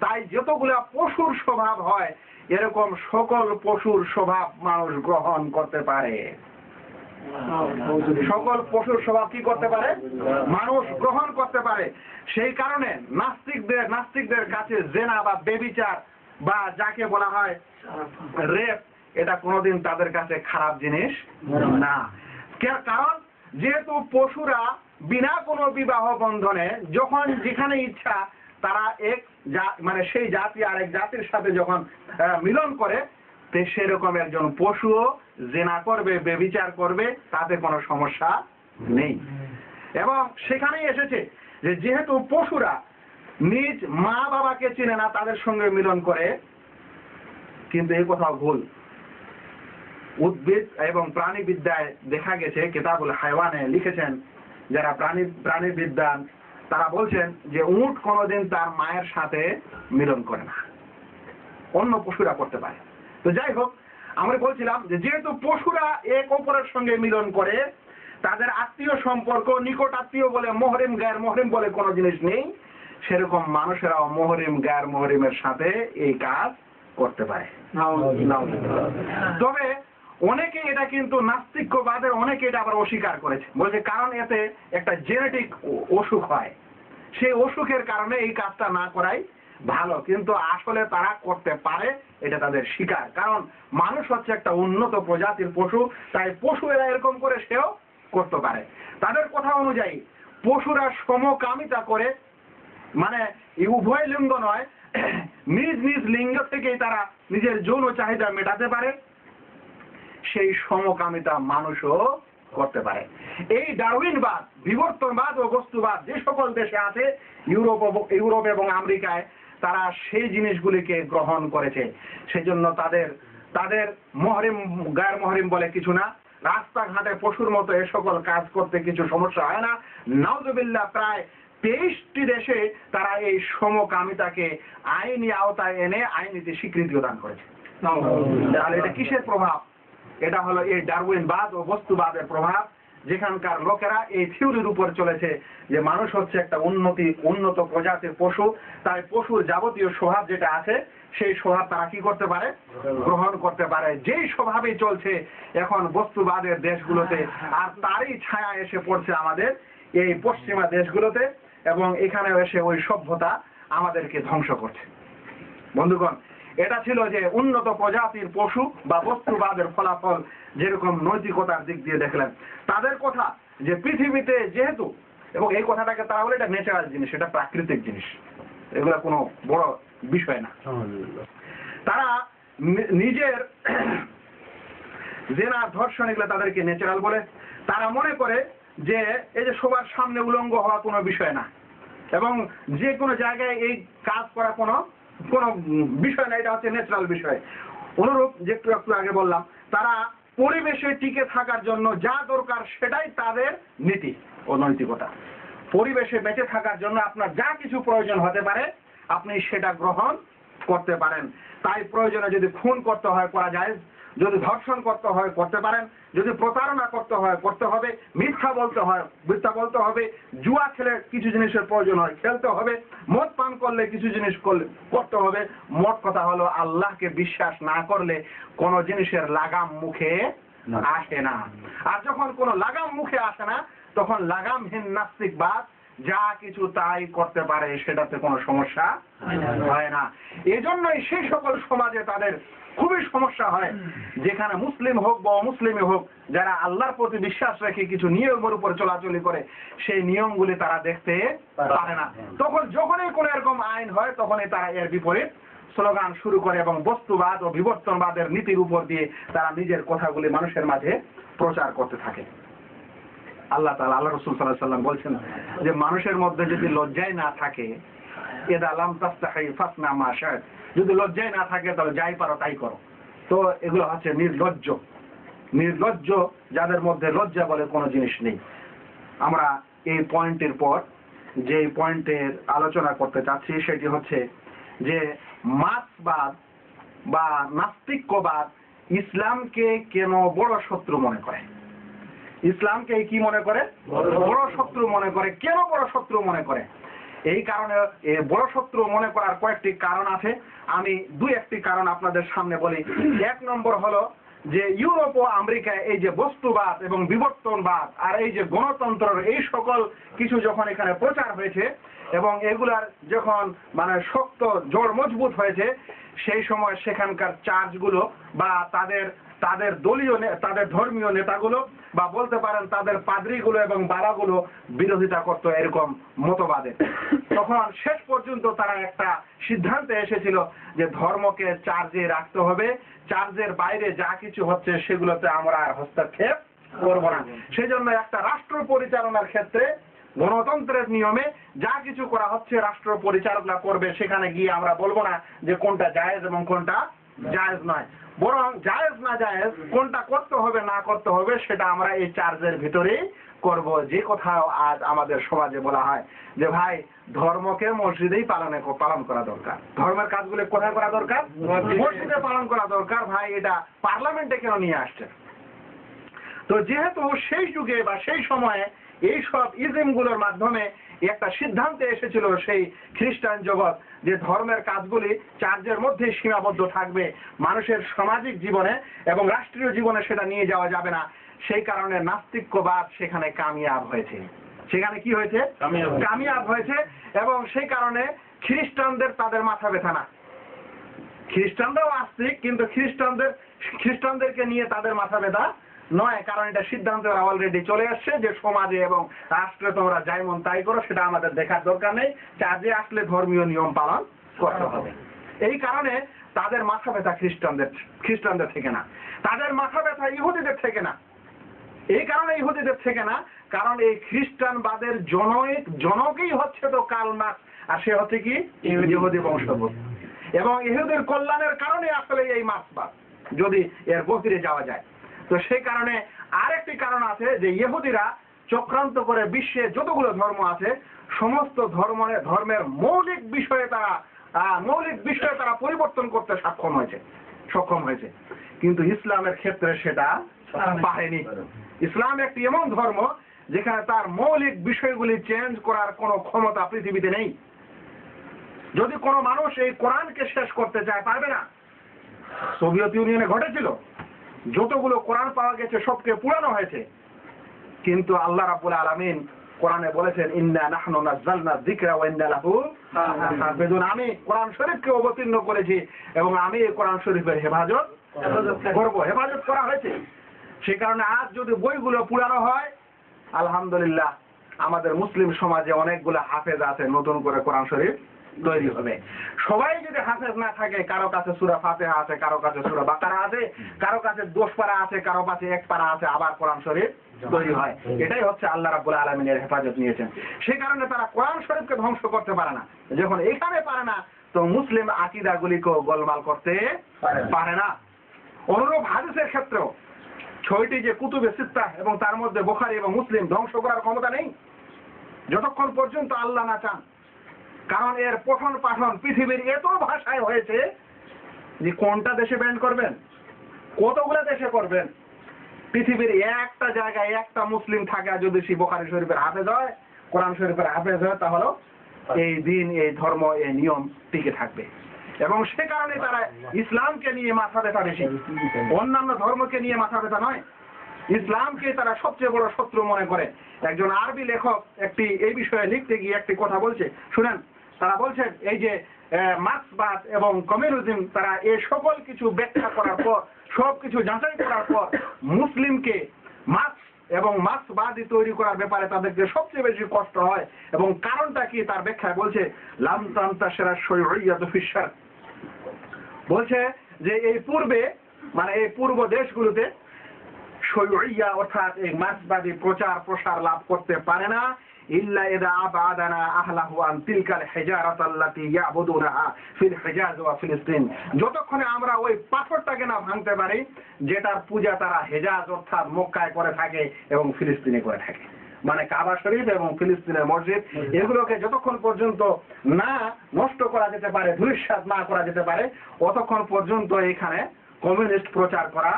তাই যতগুলা পশুর স্বভাব হয় এরকম সকল পশুর স্বভাব মানুষ গ্রহণ করতে পারে। সকল পশুর স্বভাব কি করতে পারে? মানুষ গ্রহণ করতে পারে। সেই কারণে নাস্তিকদের কাছে জেনা বা বেবিচার বা যাকে বলা হয় রেপ, এটা কোনোদিন তাদের কাছে খারাপ জিনিস না। কারণ যেহেতু পশুরা বিনা কোনো বিবাহ বন্ধনে যখন যেখানে ইচ্ছা তারা মানে সেই জাতি আরেক জাতির সাথে যখন মিলন করে, সেরকম একজন পশুও জেনা করবে, বেবিচার করবে, তাতে কোনো সমস্যা নেই। এবং সেখানেই এসেছে যে যেহেতু পশুরা নিজ মা বাবাকে চিনে না, তাদের সঙ্গে মিলন করে। কিন্তু এই কথাও ভুল। উদ্ভিদ এবং প্রাণীবিদ্যায় দেখা গেছে, কিতাবুল হায়ওয়ানে লিখেছেন যারা প্রাণীবিদ্যান, তারা বলছেন যে উট কোনোদিন তার মায়ের সাথে মিলন করে না, অন্য পশুরা করতে পারে। তো যাই হোক, আমরা বলছিলাম যে যেহেতু পশুরা এক অপরের সঙ্গে মিলন করে, তাদের আত্মীয় সম্পর্ক, নিকট আত্মীয় বলে মহরিম গায়ের মহরিম বলে কোনো জিনিস নেই, সেরকম মানুষেরাও মহরিম গায়ের মহরিমের সাথে এই কাজ করতে পারে। তবে অনেকে এটা কিন্তু নাস্তিক্যবাদের অনেকে এটা আবার অস্বীকার করেছে, বলছে কারণ এতে একটা জেনেটিক অসুখ হয়, সেই অসুখের কারণে এই কাজটা না করাই ভালো। কিন্তু আসলে তারা করতে পারে, এটা তাদের স্বীকার। কারণ মানুষ হচ্ছে একটা উন্নত প্রজাতির পশু, তাই পশু এরা এরকম করে সেও করতে পারে। তাদের কথা অনুযায়ী পশুরা সমকামিতা করে, মানে উভয় লিঙ্গ নয়, নিজ নিজ লিঙ্গ থেকেই তারা নিজের যৌন চাহিদা মেটাতে পারে। সেই সমকামিতা মানুষও করতে পারে। এই ডারউইনবাদ, বিবর্তনবাদ ও বস্তুবাদ যে সকল দেশে আছে, ইউরোপ এবং আমেরিকায়, তারা সেই জিনিসগুলিকে গ্রহণ করেছে। সেজন্য তাদের মহরিম গায়ের মহরিম বলে কিছু না। রাস্তাঘাটে পশুর মতো এ সকল কাজ করতে কিছু সমস্যা হয় না। নাউজুবিল্লাহ, প্রায় 23টি দেশে তারা এই সমকামিতাকে আইনি আওতায় এনে আইনিতে স্বীকৃতি দান করেছে। তাহলে এটা কিসের প্রভাব? এটা হলো এই ডারউইনবাদ ও বস্তুবাদের প্রভাব, যেখানকার লোকেরা এই থিওরির উপর চলেছে যে মানুষ হচ্ছে একটা উন্নত প্রজাতির পশু, তাই পশুর যাবতীয় স্বভাব যেটা আছে সেই স্বভাব তারা কি করতে পারে? গ্রহণ করতে পারে। যেই স্বভাবে চলছে এখন বস্তুবাদের দেশগুলোতে, আর তারই ছায়া এসে পড়ছে আমাদের এই পশ্চিমা দেশগুলোতে, এবং এখানে এসে ওই সভ্যতা আমাদেরকে ধ্বংস করছে। বন্ধুগণ, এটা ছিল যে উন্নত প্রজাতির পশু বা বস্তুবাদের ফলাফল, যেরকম নৈতিকতার দিক দিয়ে দেখলেন তাদের কথা, যে পৃথিবীতে যেহেতু, এবং এই কথাটাকে তারা বলে এটা ন্যাচারাল জিনিস, এটা প্রাকৃতিক জিনিস, এগুলো কোনো বড় বিষয় না। তারা নিজের জেনা ধর্ষণ এগুলো তাদেরকে ন্যাচারাল বলে। তারা মনে করে যে এই যে সবার সামনে উলঙ্গ হওয়া কোনো বিষয় না, এবং যে কোনো জায়গায় এই কাজ করা কোনো বিষয় না, এটা হচ্ছে ন্যাচারাল বিষয়। অনুরূপ যে একটু আগে বললাম, তারা পরিবেশে টিকে থাকার জন্য যা দরকার সেটাই তাদের নীতি ও নৈতিকতা। পরিবেশে বেঁচে থাকার জন্য আপনার যা কিছু প্রয়োজন হতে পারে, আপনি সেটা গ্রহণ করতে পারেন। তাই প্রয়োজনে যদি খুন করতে হয় করা যায়, যদি ধর্ষণ করতে হয় করতে পারেন, যদি প্রতারণা করতে হয় করতে হবে, মিথ্যা বলতে হয় মিথ্যা বলতে হবে, জুয়া খেলে কিছু জিনিসের প্রয়োজন হয় খেলতে হবে, মদ পান করলে কিছু জিনিস করতে হবে। মোট কথা হলো, আল্লাহকে বিশ্বাস না করলে কোন জিনিসের লাগাম মুখে আসে না। আর যখন কোনো লাগাম মুখে আসে না, তখন লাগামহীন নাস্তিকবাদ যা কিছু তাই করতে পারে, সেটাতে কোনো সমস্যা হয় না। এজন্যই সেই সকল সমাজে তাদের খুবই সমস্যা হয়, যেখানে মুসলিম হোক বা অমুসলিমই হোক, যারা আল্লাহর প্রতি বিশ্বাস রেখে কিছু নিয়মের উপর চলাচলি করে, সেই নিয়মগুলি তারা দেখতে পারে না। তখন যখনই কোনো এরকম আইন হয়, তখনই তারা এর বিপরীত স্লোগান শুরু করে এবং বস্তুবাদ ও বিবর্তনবাদের নীতির উপর দিয়ে তারা নিজের কথাগুলি মানুষের মাঝে প্রচার করতে থাকে। আল্লাহ রাসূল সাল্লাল্লাহু আলাইহি ওয়াসাল্লাম বলছেন যে মানুষের মধ্যে যদি লজ্জাই না থাকে, ইদা লাম তাস্তাহি ফাসনা মা শা'আত, যদি লজ্জাই না থাকে তাহলে যাই পারো তাই করো। তো এগুলো হচ্ছে নির্লজ্জ, নির্লজ্জ যাদের মধ্যে লজ্জা বলে কোনো জিনিস নেই। আমরা এই পয়েন্টের পর যে পয়েন্টের আলোচনা করতে চাচ্ছি সেটি হচ্ছে যে মার্ক্সবাদ বা নাস্তিক্যবাদ ইসলামকে কেন বড় শত্রু মনে করে। ইসলামকে কি মনে করে? বড় শত্রু মনে করে। কেন বড় শত্রু মনে করে? এই কারণে বড় শত্রু মনে করার কয়েকটি কারণ আছে। আমি দুই একটি কারণ আপনাদের সামনে বলি। এক নম্বর হলো যে ইউরোপ ও আমেরিকায় এই যে বস্তুবাদ এবং বিবর্তনবাদ আর এই যে গণতন্ত্র এই সকল কিছু যখন এখানে প্রচার হয়েছে এবং এগুলার যখন মানে শক্ত জোর মজবুত হয়েছে, সেই সময় সেখানকার চার্চগুলো বা তাদের দলীয় তাদের ধর্মীয় নেতাগুলো বা বলতে পারেন তাদের পাদ্রীগুলো এবং বাবাগুলো বিরোধিতা করত এরকম মতবাদে। তখন শেষ পর্যন্ত তারা একটা সিদ্ধান্তে এসেছিল যে ধর্মকে চার্জে রাখতে হবে, চার্জের বাইরে যা কিছু হচ্ছে সেগুলোতে আমরা আর হস্তক্ষেপ করব না। সেই জন্য একটা রাষ্ট্র পরিচালনার ক্ষেত্রে গণতন্ত্রের নিয়মে যা কিছু করা হচ্ছে রাষ্ট্র পরিচালনা করবে, সেখানে গিয়ে আমরা বলবো না যে কোনটা জায়েজ এবং কোনটা জায়েজ নয়, বরং জায়েজ না জায়েজ কোনটা করতে হবে না করতে হবে সেটা আমরা এই চার্জের ভিতরেই করব। যে কোথাও আজ আমাদের সমাজে বলা হয় যে ভাই ধর্মকে মসজিদেই পালন করা দরকার, ধর্মের কাজগুলো কোথায় করা দরকার? মসজিদে পালন করা দরকার। ভাই এটা পার্লামেন্টে কেন নিয়ে আসছে? তো যেহেতু সেই যুগে বা সেই সময়ে এই সব ইজমগুলোর মাধ্যমে একটা সিদ্ধান্তে এসেছিল সেই খ্রিস্টান জগৎ যে ধর্মের কাজগুলি চার্চের মধ্যে সীমাবদ্ধ থাকবে, মানুষের সামাজিক জীবনে এবং রাষ্ট্রীয় জীবনে সেটা নিয়ে যাওয়া যাবে না, সেই কারণে নাস্তিক্যবাদ সেখানে কামিয়াব হয়েছে। সেখানে কি হয়েছে? কামিয়াব হয়েছে। এবং সেই কারণে খ্রিস্টানদের তাদের মাথা ব্যথা না। খ্রিস্টানরাও আস্তিক, কিন্তু খ্রিস্টানদেরকে নিয়ে তাদের মাথা ব্যথা নয়, কারণ এটা সিদ্ধান্ত অলরেডি চলে আসছে যে সমাজে এবং রাষ্ট্রে তোমরা যাই মন তাই করো, সেটা আমাদের দেখার দরকার নেই, চার্জে আসলে ধর্মীয় নিয়ম পালন করতে হবে। এই কারণে তাদের মাথা ব্যথা খ্রিস্টানদের থেকে না, তাদের মাথা ব্যথা ইহুদিদের থেকে না। এই কারণে ইহুদিদের থেকে না, কারণ এই খ্রিস্টানবাদের জনকই হচ্ছে তো কার্ল মার্কস, আর সে হচ্ছে কি ইহুদি বংশোদ্ভূত। এবং ইহুদির কল্যাণের কারণে আসলে এই মার্ক্সবাদ, যদি এর গভীরে যাওয়া যায়। তো সেই কারণে আরেকটি কারণ আছে যে ইহুদিরা চক্রান্ত করে বিশ্বে যতগুলো ধর্ম আছে সমস্ত ধর্মের মৌলিক বিষয়ে তারা পরিবর্তন করতে সক্ষম হয়েছে, কিন্তু ইসলামের ক্ষেত্রে সেটা পারেনি। ইসলাম একটি এমন ধর্ম যেখানে তার মৌলিক বিষয়গুলি চেঞ্জ করার কোনো ক্ষমতা পৃথিবীতে নেই। যদি কোনো মানুষ এই কোরআনকে শেষ করতে চায় পারবে না। সোভিয়েত ইউনিয়নে ঘটেছিল, যতগুলো কোরআন পাওয়া গেছে সবকে পুরানো হয়েছে, কিন্তু আল্লাহ রাব্বুল আলামিন কোরআনে বলেছেন ইন্না নাহনু নাযালনা যিকরা ওয়া ইন্না লাহু হাফিজুন। আমি কোরআন শরীফকে অবতীর্ণ করেছি এবং আমি এই কোরআন শরীফের হেফাজত করব। হেফাজত করা হয়েছে। সেই কারণে আজ যদি বইগুলো পুরানো হয়, আলহামদুলিল্লাহ আমাদের মুসলিম সমাজে অনেকগুলো হাফেজ আছে, নতুন করে কোরআন শরীফ তৈরি হবে। সবাই যদি হাফেজ না থাকে, কারো কাছে সূরা ফাতিহা আছে, কারো কাছে সূরা বাকারা আছে, কারো কাছে 10 পারা আছে, কারো কাছে 1 পারা আছে, আবার কোরআন শরীফ তৈরি হয়। এটাই হচ্ছে আল্লাহ রাব্বুল আলামিনের হেফাজত নিয়েছেন। সেই কারণে তারা কোরআন শরীফকে ধ্বংস করতে পারে না। যখন এখানে পারে না, তো মুসলিম আকীদাগুলিকেও গোলমাল করতে পারে না। অনুরূপ হাদিসের ক্ষেত্রেও 6টি যে কুতুবে সিত্তা এবং তার মধ্যে বুখারী এবং মুসলিম ধ্বংস করার ক্ষমতা নেই যতক্ষণ পর্যন্ত আল্লাহ না চান। কারণ এর পঠন পাঠন পৃথিবীর এত ভাষায় হয়েছে যে কোনটা দেশে ব্যান করবেন, কতগুলো দেশে করবেন। পৃথিবীর একটা জায়গায় একটা মুসলিম থাকে, যদি সে বুখারী শরীফের হাফেজ হয়, কোরআন শরীফের হাফেজ হয়, তাহলে এই দিন, এই ধর্ম, এই নিয়ম টিকে থাকবে। এবং সে কারণে তারা ইসলামকে নিয়ে মাথা ব্যথা বেশি, অন্যান্য ধর্মকে নিয়ে মাথা ব্যথা নয়। ইসলামকে তারা সবচেয়ে বড় শত্রু মনে করে। একজন আরবি লেখক এই বিষয়ে লিখতে গিয়ে একটি কথা বলছে, শুনেন। তারা বলছেন এই যে মার্ক্সবাদ এবং কমিউনিজম, তারা এই সকল কিছু ব্যাখ্যা করার পর, সবকিছু যাচাই করার পর মুসলিমকে মার্ক্স এবং মার্ক্সবাদী তৈরি করার ব্যাপারে তাদেরকে সবচেয়ে বেশি কষ্ট হয়। এবং কারণটা কি তার ব্যাখ্যায় বলছে, লাম তানতাশিরা শাইউইয়াতু ফিশ শারক। বলছে যে এই পূর্বে, মানে এই পূর্ব দেশগুলোতে শাইউইয়া অর্থাৎ এই মার্ক্সবাদী প্রচার প্রসার লাভ করতে পারে না। ইল্লা ইযা আবাদানা আহলাহু আন তিলকাল হিজারাত আল্লাতী ইয়াবুদুনাহা ফিল হিজাজ ওয়া ফিলিস্তিন, যতক্ষণে আমরা ওই পাথরটাকে না ভাঙতে পারি যেটার পূজা তারা হেজাজ অর্থাৎ মক্কায় করে থাকে এবং ফিলিস্তিনে করে থাকে, মানে কাবা শরীফ এবং ফিলিস্তিনের মসজিদ, এগুলোকে যতক্ষণ পর্যন্ত না নষ্ট করা যেতে পারে, ধূলিসাৎ না করা যেতে পারে, ততক্ষণ পর্যন্ত এখানে কমিউনিস্ট প্রচার করা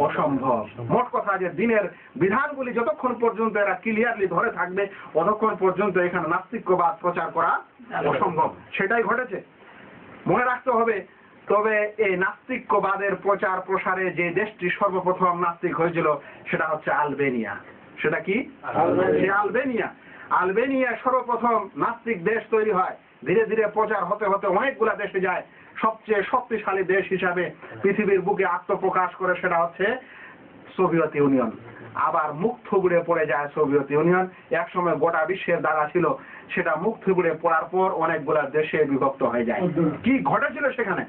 অসম্ভব। মোট কথা যে দিনের বিধানগুলি যতক্ষণ পর্যন্ত এরা ক্লিয়ারলি ধরে থাকবে ততক্ষণ পর্যন্ত এখানে নাস্তিক্যবাদ প্রচার করা অসম্ভব। সেটাই ঘটেছে, মনে রাখতে হবে। তবে এই নাস্তিক্যবাদের প্রচার প্রসারে যে দেশটি সর্বপ্রথম নাস্তিক হয়েছিল সেটা হচ্ছে আলবেনিয়া। সেটা কি? আলবেনিয়া। আলবেনিয়া সর্বপ্রথম নাস্তিক দেশ তৈরি হয়। ধীরে ধীরে প্রচার হতে হতে অনেকগুলা দেশে যায়। সবচেয়ে শক্তিশালী দেশ হিসাবে পৃথিবীর বুকে আত্মপ্রকাশ করে সেটা হচ্ছে সোভিয়েত ইউনিয়ন। আবার মুখ থুবড়ে পড়ে যায় সোভিয়েত ইউনিয়ন। একসময় গোটা বিশ্বের দ্বারা ছিল, সেটা মুখ থুবড়ে পড়ার পর অনেকগুলা দেশে বিভক্ত হয়ে যায়। কি ঘটেছিল সেখানে?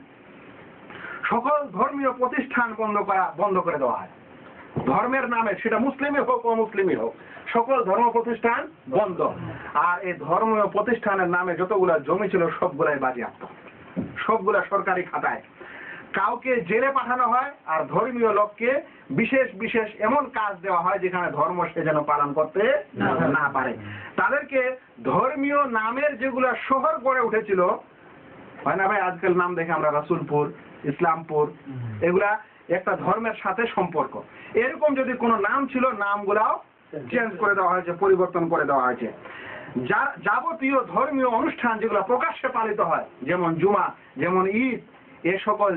সকল ধর্মীয় প্রতিষ্ঠান বন্ধ করে দেওয়া হয়। ধর্মের নামে, সেটা মুসলিমই হোক অমুসলিমই হোক, সকল ধর্ম প্রতিষ্ঠান বন্ধ। আর এই ধর্মীয় প্রতিষ্ঠানের নামে যতগুলা জমি ছিল সবগুলাই বাজেয়াপ্ত, সবগুলা সরকারি খাতায়। কাউকে জেলে পাঠানো হয় আর ধর্মীয় লোককে বিশেষ বিশেষ এমন কাজ দেওয়া হয় যেখানে ধর্ম সে যেন পালন করতে না পারে। তাদেরকে ধর্মীয় নামের যেগুলা শহর গড়ে উঠেছিল, হয় না ভাই, আজকাল নাম দেখে আমরা রাসূলপুর, ইসলামপুর, এগুলা একটা ধর্মের সাথে সম্পর্ক। এরকম যদি কোনো নাম ছিল, নামগুলাও চেঞ্জ করে দেওয়া হয়েছে, পরিবর্তন করে দেওয়া হয়েছে। যাবতীয় ধর্মীয় অনুষ্ঠান যেগুলো প্রকাশ্যে পালিত হয়, যেমন জুমা, যেমন ঈদ, এ সকল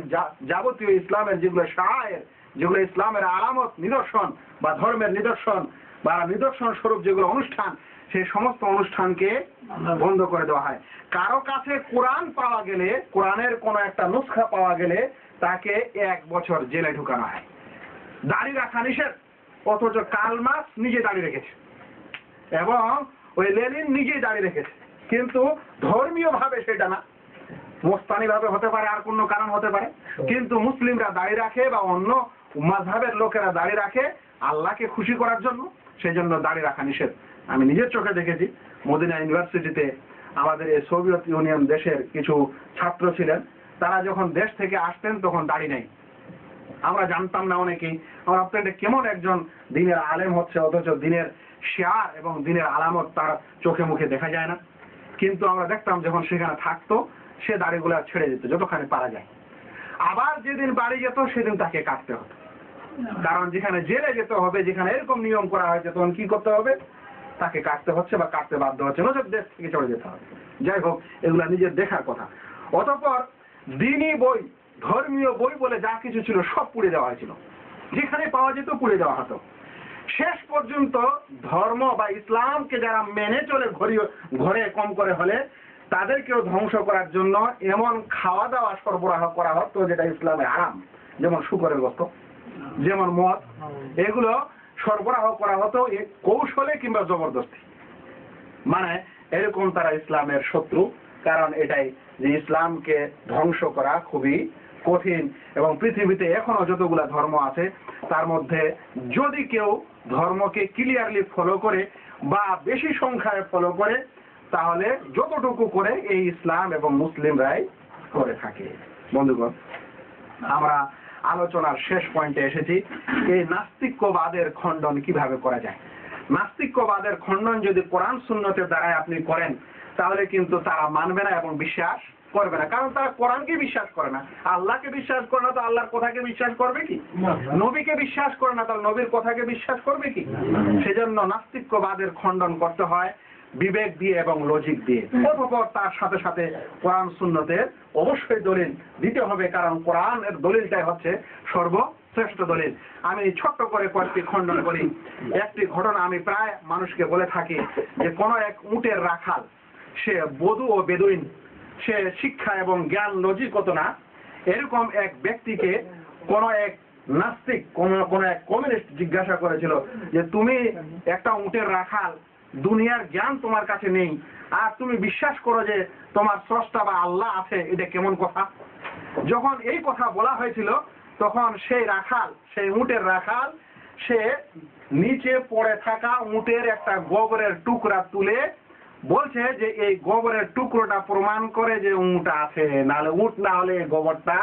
যাবতীয় ইসলামের যেগুলো শায়ের, যেগুলো ইসলামের আলামত, নিদর্শন বা ধর্মের নিদর্শন বা নিদর্শন স্বরূপ যেগুলো অনুষ্ঠান, সেই সমস্ত অনুষ্ঠানকে বন্ধ করে দেওয়া হয়। কারো কাছে কোরআন পাওয়া গেলে, কোরআনের কোনো একটা নুসখা পাওয়া গেলে তাকে 1 বছর জেলে ঢুকানো হয়। দাড়ি রাখা নিষেধ, অথচ কার্ল মার্কস নিজে দাড়ি রেখেছে এবং ওই লেনিন নিজেই দাড়ি রেখেছে, কিন্তু ধর্মীয় ভাবে সেটা না, মোস্তানি ভাবে হতে পারে, আর কোনো কারণ হতে পারে। কিন্তু মুসলিমরা দাড়ি রাখে বা অন্য মাযহাবের লোকেরা দাড়ি রাখে আল্লাহকে খুশি করার জন্য, সেই জন্য দাড়ি রাখা নিষেধ। আমি নিজের চোখে দেখেছি, মদিনা ইউনিভার্সিটিতে আমাদের এই সোভিয়েত ইউনিয়ন দেশের কিছু ছাত্র ছিলেন, তারা যখন দেশ থেকে আসতেন তখন দাড়ি নেই। আমরা জানতাম না অনেকেই, আমরা আপনাদের কেমন একজন দিনের আলেম হচ্ছে, অথচ দিনের শিয়ার এবং দিনের আলামত তার চোখে মুখে দেখা যায় না। কিন্তু আমরা দেখতাম যখন সেখানে থাকতো সে দাড়িগুলা ছেড়ে যেত যতখানি পারা যায়। আবার যেদিন বাড়ি যেত সেদিন তাকে কাটতে হতো, কারণ যেখানে জেলে যেতে হবে, যেখানে এরকম নিয়ম করা হয়েছে, তখন কি করতে হবে? তাকে কাটতে হচ্ছে বা কাটতে বাধ্য হচ্ছে, নজর দেশ থেকে চলে যেতে হবে। যাই হোক, এগুলা নিজের দেখার কথা। অতঃপর দ্বীনি বই, ধর্মীয় বই বলে যা কিছু ছিল সব পুড়ে দেওয়া হয়েছিল, যেখানে পাওয়া যেত পুড়ে দেওয়া হতো। শেষ পর্যন্ত ধর্ম বা ইসলামকে যারা মেনে চলে ঘরে কম করে হলে তাদেরকেও ধ্বংস করার জন্য এমন খাওয়া দাওয়া সরবরাহ করা হতো যেটা ইসলামে হারাম, যেমন শুকরের গোশত, যেমন মদ, এগুলো সরবরাহ করা হতো কৌশলে কিংবা জবরদস্তি। মানে এরকম তারা ইসলামের শত্রু, কারণ এটাই যে ইসলামকে ধ্বংস করা খুবই কঠিন। এবং পৃথিবীতে এখনো যতগুলা ধর্ম আছে তার মধ্যে যদি কেউ ধর্মকে ক্লিয়ারলি ফলো করে বা বেশি সংখ্যায় ফলো করে, তাহলে যতটুকু করে এই ইসলাম এবং মুসলিমরাই করে থাকে। বন্ধুগণ, আমরা আলোচনার শেষ পয়েন্টে এসেছি, এই নাস্তিক্যবাদের খণ্ডন কিভাবে করা যায়। নাস্তিক্যবাদের খণ্ডন যদি কোরআন সুন্নতের দ্বারাই আপনি করেন তাহলে কিন্তু তারা মানবে না এবং বিশ্বাস করবে না, কারণ তারা কোরআনকে বিশ্বাস করে না, আল্লাহকে বিশ্বাস করে না, তো আল্লাহর কথাকে বিশ্বাস করবে কি? নবীকে বিশ্বাস করে না, তাহলে নবীর কথাকে বিশ্বাস করবে কি? সেজন্য নাস্তিক্যবাদের খণ্ডন করতে হয় বিবেক দিয়ে এবং লজিক দিয়ে। অতঃপর তার সাথে সাথে কোরআন সুন্নতের অবশ্যই দলিল দিতে হবে, কারণ কোরআনের দলিলটাই হচ্ছে সর্বশ্রেষ্ঠ দলিল। আমি ছোট্ট করে কয়েকটি খণ্ডন করি। একটি ঘটনা আমি প্রায় মানুষকে বলে থাকি যে কোনো এক উটের রাখাল, সে বধূ ও বেদুইন, সে শিক্ষা এবং জ্ঞান লজিকত না, এরকম এক ব্যক্তিকে কোন এক নাস্তিক, কোন এক কমিউনিস্ট জিজ্ঞাসা করেছিল যে তুমি একটা উটের রাখাল, দুনিয়ার জ্ঞান তোমার কাছে নেই, আর তুমি বিশ্বাস করো যে তোমার স্রষ্টা বা আল্লাহ আছে, এটা কেমন কথা? যখন এই কথা বলা হয়েছিল তখন সেই রাখাল, সেই উটের রাখাল, সে নিচে পড়ে থাকা উটের একটা গোবরের টুকরা তুলে বলছে যে এই গোবরের টুকরোটা প্রমাণ করে যে উট আছে, নাহলে উট না হলে এই গোবরটা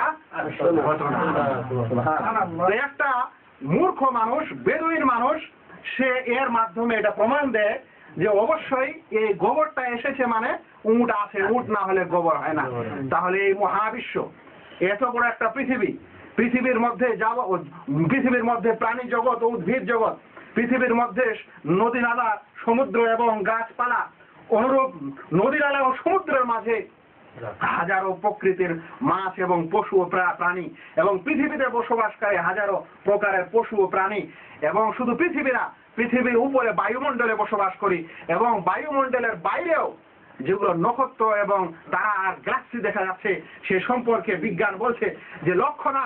হতো না। তো একটা মূর্খ মানুষ, বেদুইন মানুষ, সে এর মাধ্যমে এটা প্রমাণ দেয় যে অবশ্যই এই গোবরটা এসেছে মানে উট আছে, উট না হলে গোবর হয় না। তাহলে এই মহাবিশ্ব, এত বড় একটা পৃথিবী, পৃথিবীর মধ্যে প্রাণী জগৎ, উদ্ভিদ জগৎ, পৃথিবীর মধ্যে নদী নালা, সমুদ্র এবং গাছপালা, অনুরূপ নদী নালা ও সমুদ্রের মাঝে হাজারো প্রকৃতির মাছ এবং পশু ও প্রাণী, এবং পৃথিবীতে বসবাসকারী হাজারো প্রকারের পশু ও প্রাণী, এবং শুধু পৃথিবী না, পৃথিবীর উপরে বায়ুমণ্ডলে বসবাস করি, এবং বায়ুমণ্ডলের বাইরেও যেগুলো নক্ষত্র এবং তারা আর গ্যালাক্সি দেখা যাচ্ছে, সে সম্পর্কে বিজ্ঞান বলছে যে লক্ষ না,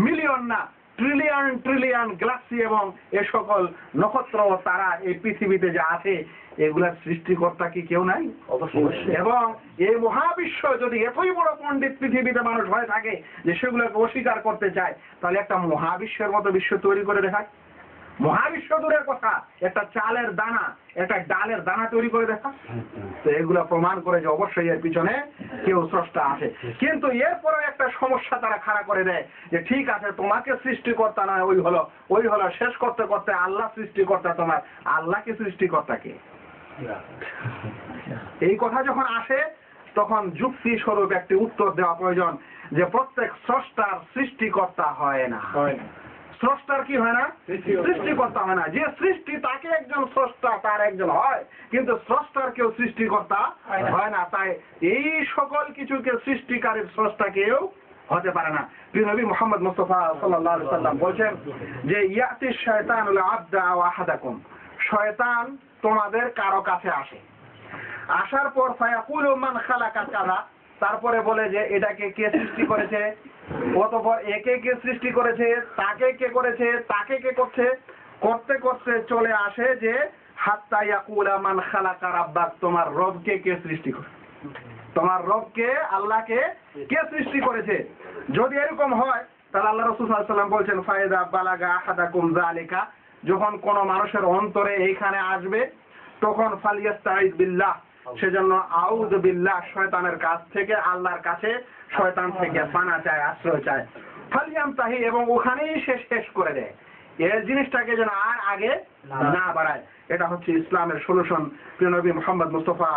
মিলিয়ন না, ট্রিলিয়ন ট্রিলিয়ন গ্যালাক্সি এবং এ সকল নক্ষত্র তারা এই পৃথিবীতে যা আছে, এগুলার সৃষ্টিকর্তা কি কেউ নাই? এবং এই মহাবিশ্ব যদি এতই বড় পণ্ডিত পৃথিবীতে মানুষ হয়ে থাকে যে সেগুলোকে অস্বীকার করতে চায়, তাহলে একটা মহাবিশ্বের মতো বিশ্ব তৈরি করে দেখায়। মহাবিশ্ব দূরের কথা, একটা চালের দানা, একটা ডালের দানা তৈরি করে দেখা। তো এগুলো প্রমাণ করে যে অবশ্যই এর পিছনে কেউ স্রষ্টা আছে। কিন্তু এরপরে একটা সমস্যা তারা খাড়া করে দেয় যে ঠিক আছে, তোমাকে সৃষ্টিকর্তা নয়, ওই হলো শেষ করতে করতে আল্লাহ সৃষ্টিকর্তা। তোমার আল্লাহকে সৃষ্টিকর্তা কে? এই কথা যখন আসে তখন যুক্তি স্বরূপ একটি উত্তর দেওয়া প্রয়োজন যে প্রত্যেক স্রষ্টার সৃষ্টিকর্তা হয় না। স্রষ্টার কি হয় না? সৃষ্টিকর্তা হয় না। যে সৃষ্টি তাকে একজন স্রষ্টা, তার একজন হয়, কিন্তু স্রষ্টার কেউ সৃষ্টিকর্তা হয় না। তাই এই সকল কিছুকে সৃষ্টিকারীর স্রষ্টা কেউ হতে পারে না। প্রিয় নবী মুহাম্মদ মুস্তাফা সাল্লাল্লাহু আলাইহি সাল্লাম বলেন যে ইয়াতি শায়তানুল আবদা ওয়া আহাদাকুম, শয়তান তোমাদের কারো কাছে আসে, আসার পর ফায়াকুলু মান খালাকা কাযা, তারপরে বলে যে এটাকে কে সৃষ্টি করেছে, অতঃপর একে কে সৃষ্টি করেছে, তাকে কে করেছে, তাকে কে করছে, করতে করতে চলে আসে যে হাত্তা ইয়াকুলা মান খালাকা রাব্বাক, তোমার রবকে কে সৃষ্টি করে, তোমার রবকে আল্লাহকে কে সৃষ্টি করেছে। যদি এরকম হয় তাহলে আল্লাহ রাসূল সাল্লাল্লাহু আলাইহি ওয়াসাল্লাম বলেন ফায়দা বালাগা আহাদাকুম যালিকা, যখন কোন মানুষের অন্তরে এইখানে আসবে তখন ফালিয়াস্তাইজ বিল্লাহ, সেজন্য আউযু বিল্লাহ, শয়তানের কাছ থেকে, আল্লাহর কাছে শয়তান থেকে পানা চায়, আশ্রয় চায়। ফালিয়ামতাহি, এবং ওখানেই সে শেষ করে দেয়, এই জিনিসটাকে যেন আর আগে না বাড়ায়। এটা হচ্ছে ইসলামের সলিউশন। প্রিয় নবী মুহাম্মদ মুস্তাফা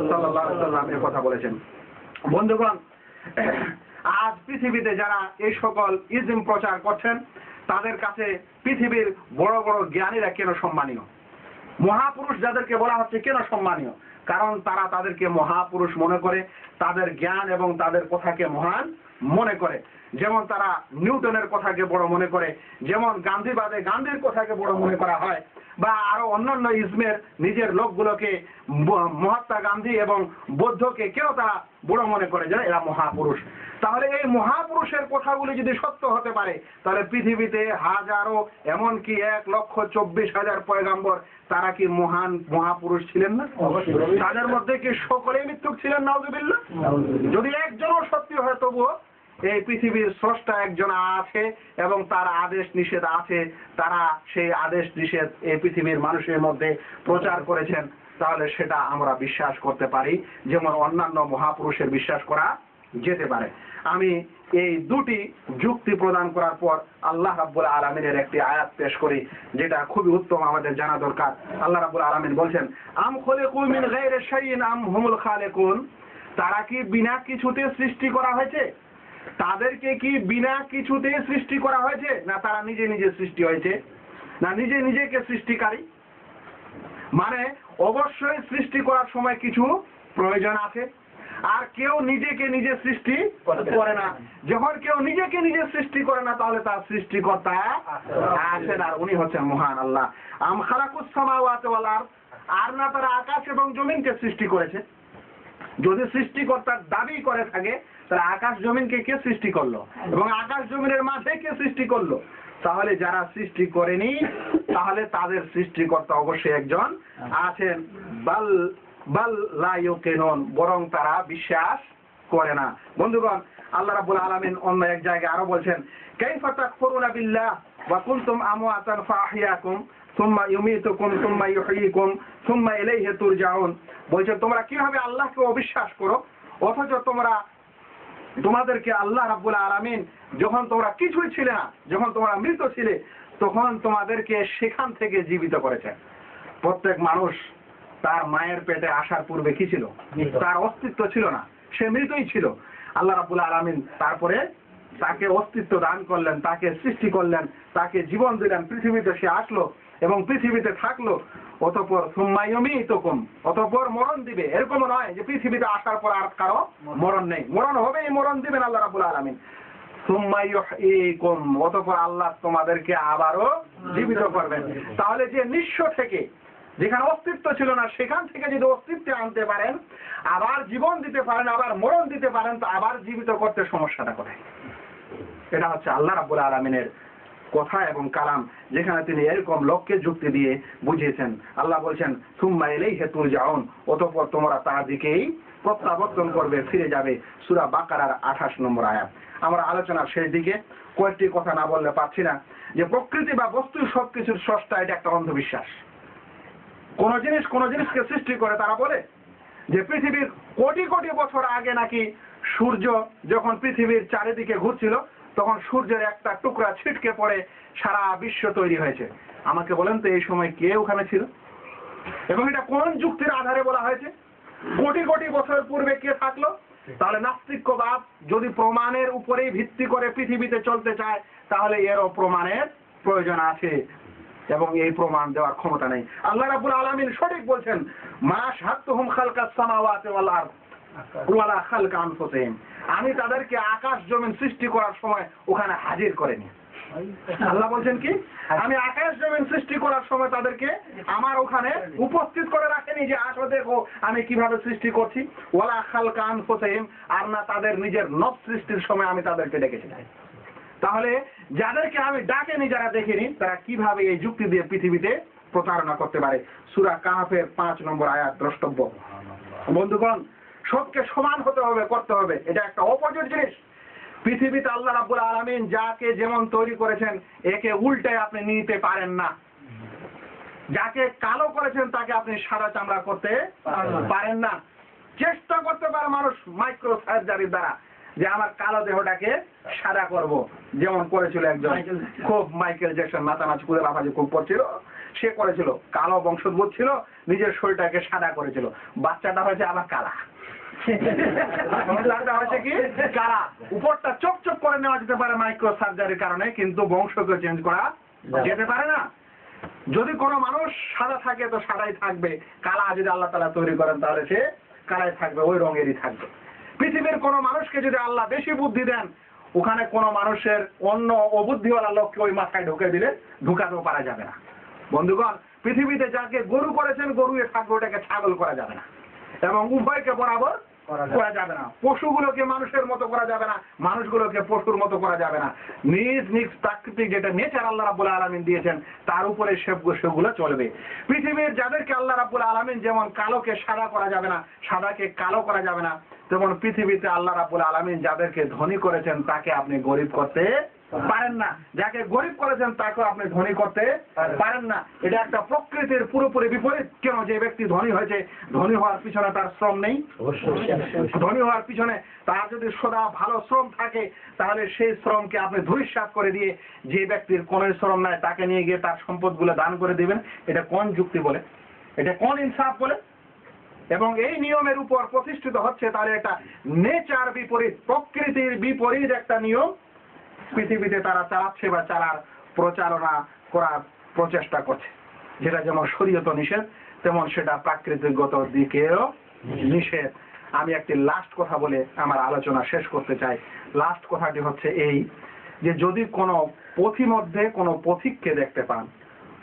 সাল্লাল্লাহু আলাইহি ওয়াসাল্লাম এই কথা বলেছেন। বন্ধুগণ, আজ পৃথিবীতে যারা এই সকল ইজম প্রচার করছেন তাদের কাছে পৃথিবীর বড় বড় জ্ঞানীরা কেন সম্মানীয়, মহাপুরুষ যাদেরকে বলা হচ্ছে কেন সম্মানীয়? কারণ তারা তাদেরকে মহাপুরুষ মনে করে, তাদের জ্ঞান এবং তাদের কথাকে মহান মনে করে। যেমন তারা নিউটনের কথাকে বড় মনে করে, যেমন গান্ধীবাদে গান্ধীর কথাকে বড় মনে করা হয়, বা আরো অন্যান্য ইসমের নিজের লোকগুলোকে মহাত্মা গান্ধী এবং বৌদ্ধকে কেউ তারা বড় মনে করে যে এরা মহাপুরুষ। তাহলে এই মহাপুরুষের কথাগুলি যদি সত্য হতে পারে তাহলে পৃথিবীতে হাজারো, এমনকি 1,24,000 পয়গাম্বর, তারা কি মহান মহাপুরুষ ছিলেন না? তাদের মধ্যে কি সকলেই মিথ্যুক ছিলেন? নাউযুবিল্লাহ। যদি একজনও সত্যি হয় তবুও এই পৃথিবীর স্রষ্টা একজন আছে এবং তার আদেশ নিষেধ আছে, তারা সেই আদেশ নিষেধ এই পৃথিবীর মানুষের মধ্যে প্রচার করেছেন, তাহলে সেটা আমরা বিশ্বাস করতে পারি, যেমন অন্যান্য মহাপুরুষের বিশ্বাস করা যেতে পারে। আমি এই দুটি যুক্তি প্রদান করার পর আল্লাহ রাব্বুল আলামিনের একটি আয়াত পেশ করি, যেটা খুবই উত্তম, আমাদের জানা দরকার। আল্লাহ রাব্বুল আলামিন বলছেন, আম খুলিকু মিন গায়রি শাইইন আম হুমুল খালিকুন, তারা কি বিনা কিছুতে সৃষ্টি করা হয়েছে? তাদেরকে কি বিনা কিছুতে সৃষ্টি করা হয়েছে, না তারা নিজে নিজে সৃষ্টি হয়েছে, না নিজে নিজেকে সৃষ্টিকারী? মানে অবশ্যই সৃষ্টি করার সময় কিছু প্রয়োজন আছে, আর কেউ নিজেকে নিজে সৃষ্টি করে না। যখন কেউ নিজেকে নিজে সৃষ্টি করে না তাহলে তার সৃষ্টিকর্তা আছেন, আর উনি হচ্ছেন মহান আল্লাহ। আম খালাকুস সামাওয়াতি ওয়াল আরদ, আর না তারা আকাশ এবং জমিনকে সৃষ্টি করেছে? যদি সৃষ্টিকর্তার দাবি করে থাকে তাহলে আকাশ জমিনকে কে সৃষ্টি করলো এবং আকাশ জমিনের মাঝে কে সৃষ্টি করলো? তাহলে যারা সৃষ্টি করেনি তাহলে তাদের সৃষ্টিকর্তা অবশ্যই একজন আছেন। বাল লা ইউকিনুন, বরং তারা বিশ্বাস করে না। বন্ধুগণ, আল্লাহ রাব্বুল আলামিন অন্য এক জায়গায় আরো বলছেন, কাইফা তাকফুরুনা বিল্লাহ ওয়া কুনতুম আমওয়াতান ফাআহইয়াকুম সুম্মা ইউমীতুকুম সুম্মা ইউহয়ীকুম সুম্মা ইলাইহি তুরজাউন। বলছে তোমরা কিভাবে আল্লাহকে অবিশ্বাস করো, অথচ তোমাদেরকে আল্লাহ রাব্বুল আলামিন যখন তোমরা কিছুই ছিলে না, যখন তোমরা মৃত ছিলে, তখন তোমাদেরকে সেখান থেকে জীবিত করেছেন। প্রত্যেক মানুষ তার মায়ের পেটে আসার পূর্বে কি ছিল? তার অস্তিত্ব ছিল না, সে মৃতই ছিল। আল্লাহ রাব্বুল আলামিন তারপরে তাকে অস্তিত্ব দান করলেন, তাকে সৃষ্টি করলেন, তাকে জীবন দিলেন, পৃথিবীতে সে আসলো এবং পৃথিবীতে থাকলো। অতঃপর সুম্মা ইউমীতুকুম, অতঃপর মরণ দিবে। এরকম নয় যে পৃথিবীতে আসার পর আর কারো মরণ নেই, মরণ হবে, মরণ দিবেন আল্লাহ রাব্বুল আলামিন। সুম্মা ইউহয়ীকুম, অতঃপর আল্লাহ তোমাদেরকে আবারও জীবিত করবেন। তাহলে যে নিঃস্ব থেকে, যেখানে অস্তিত্ব ছিল না, সেখান থেকে যদি অস্তিত্বে আনতে পারেন, আবার জীবন দিতে পারেন, আবার মরণ দিতে পারেন, তো আবার জীবিত করতে সমস্যাটা কোথায়? এটা হচ্ছে আল্লাহ রাব্বুল আলামিনের কথা এবং কালাম, যেখানে তিনি এরকম লোককে যুক্তি দিয়ে বুঝিয়েছেন। আল্লাহ বলছেন সুম্মা ইলাইহি তুরজাউন, অতঃপর তোমরা তার দিকেই প্রত্যাবর্তন করবে, ফিরে যাবে। সূরা বাকারার 28 নম্বর আয়াত। আমরা আলোচনার শেষ দিকে কয়েকটি কথা না বললে পারছি না, যে প্রকৃতি বা বস্তু সবকিছুর স্রষ্টা, এটা একটা অন্ধবিশ্বাস। কোন জিনিসকে সৃষ্টি করে তারা বলে যে পৃথিবীর কোটি কোটি বছর আগে নাকি সূর্য যখন পৃথিবীর চারিদিকে ঘুরছিল, তখন সূর্যের একটা টুকরা ছিটকে পড়ে সারা বিশ্ব তৈরি হয়েছে। আমাকে বলেন তো এই সময় কে ওখানে ছিল এবং এটা কোন যুক্তির আধারে বলা হয়েছে? কোটি কোটি বছর পূর্বে কে থাকলো? তাহলে নাস্তিক্যবাদ যদি প্রমাণের উপরেই ভিত্তি করে পৃথিবীতে চলতে চায়, তাহলে এরও প্রমাণের প্রয়োজন আছে এবং এই প্রমাণ দেওয়ার ক্ষমতা নেই। আল্লাহ রাব্বুল আলামিন সঠিক বলছেন, মা শাহাদতুহুম খালকাস সামাওয়াতি ওয়াল আরদ ওয়ালা খালকা আনফুসিহিম, আমি তাদেরকে আকাশ জমিন সৃষ্টি করার সময় ওখানে হাজির করিনি। আল্লাহ বলছেন কি, আমি আকাশ জমিন সৃষ্টি করার সময় তাদেরকে আমার ওখানে উপস্থিত করে রাখেনি, যে আসো দেখো আমি কিভাবে সৃষ্টি করছি। ওয়ালা খালকা আনফুসিহিম, আর না তাদের নিজের নফস সৃষ্টির সময় আমি তাদেরকে ডেকেছি। তাহলে যাদেরকে আমি ডাকেনি, যারা দেখেনি, তারা কিভাবে এই যুক্তি দিয়ে পৃথিবীতে প্রতারণা করতে পারে? সূরা কাহফের 5 নম্বর আয়াত দ্রষ্টব্য। বন্ধুগণ, সবকে সমান হতে হবে, করতে হবে, এটা একটা অপোজিট জিনিস। পৃথিবীতে আল্লাহ রাব্বুল আলামিন যাকে যেমন তৈরি করেছেন, একে উল্টায় আপনি নিতে পারেন না। যাকে কালো করেছেন তাকে আপনি সাদা চামড়া করতে পারেন না। চেষ্টা করতে পারে মানুষ মাইক্রো সার্জারির দ্বারা যে আমার কালো দেহটাকে সাদা করব, যেমন করেছিল একজন খুব মাইকেল জ্যাকসন, মাথা নাচ করে লাফাজি খুব করছিল, সে করেছিল, কালো বংশোদ্ভূত ছিল, নিজের শরীরটাকে সাদা করেছিল, বাচ্চাটা হয়েছে আবার কালা। হয়েছে কি কালা, উপরটা চকচক করে নেওয়া যেতে পারে মাইক্রো সার্জারির কারণে, কিন্তু বংশকে চেঞ্জ করা যেতে পারে না। যদি কোনো মানুষ সাদা থাকে তো সাদাই থাকবে, কালা যদি আল্লাহ তাআলা তৈরি করেন তাহলে সে কালাই থাকবে, ওই রঙেরই থাকবে। পৃথিবীর কোন মানুষকে যদি আল্লাহ বেশি বুদ্ধি দেন, ওখানে কোন মানুষের অন্য অবুদ্ধিওয়ালা লোককে ওই মাথায় ঢুকে দিলে ঢুকাতেও পারা যাবে না। বন্ধুগণ, পৃথিবীতে যাকে গরু করেছেন গরু থাকবে, ওটাকে ছাগল করা যাবে না, এবং উভয়কে বরাবর করা যাবে না। পশুগুলোকে মানুষের মতো করা যাবে না, মানুষগুলোকে পশুর মতো করা যাবে না। নিজ নিজ প্রাকৃতিক যেটা নেচার আল্লাহ রাব্বুল আলামিন দিয়েছেন, তার উপরে সেগুলো চলবে। পৃথিবীর যাদেরকে আল্লাহ রাব্বুল আলামিন যেমন কালোকে সাদা করা যাবে না, সাদাকে কালো করা যাবে না, তেমন পৃথিবীতে আল্লাহ রাব্বুল আলামিন যাদেরকে ধনী করেছেন তাকে আপনি গরিব করতে পারেন না, যাকে গরিব করেছেন তাকে আপনি ধনী করতে পারেন না। এটা একটা প্রকৃতির পুরোপুরি বিপরীত। কেন? যে ব্যক্তি ধনী হয়েছে, ধনী হওয়ার পিছনে তার শ্রম নেই। ধনী হওয়ার পিছনে তার যদি সদা ভালো শ্রম থাকে, তাহলে সেই শ্রমকে আপনি ধূলিসাৎ করে দিয়ে যে ব্যক্তির কোনো শ্রম নাই তাকে নিয়ে গিয়ে তার সম্পদগুলো দান করে দিবেন, এটা কোন যুক্তি বলে? এটা কোন ইনসাফ বলে? এবং এই নিয়মের উপর প্রতিষ্ঠিত হচ্ছে, তাহলে এটা নেচার বিপরীত, প্রকৃতির বিপরীত একটা নিয়ম পৃথিবীতে তারা চালাচ্ছে বা চালার প্রচারণা করার প্রচেষ্টা করছে। যেটা যেমন শরীয়ত নিষেধ, তেমন সেটা প্রাকৃতিকগত দিকেও নিষেধ। আমি একটি লাস্ট কথা বলে আমার আলোচনা শেষ করতে চাই। লাস্ট কথাটি হচ্ছে এই, যে যদি কোনো পথিমধ্যে কোনো পথিককে দেখতে পান,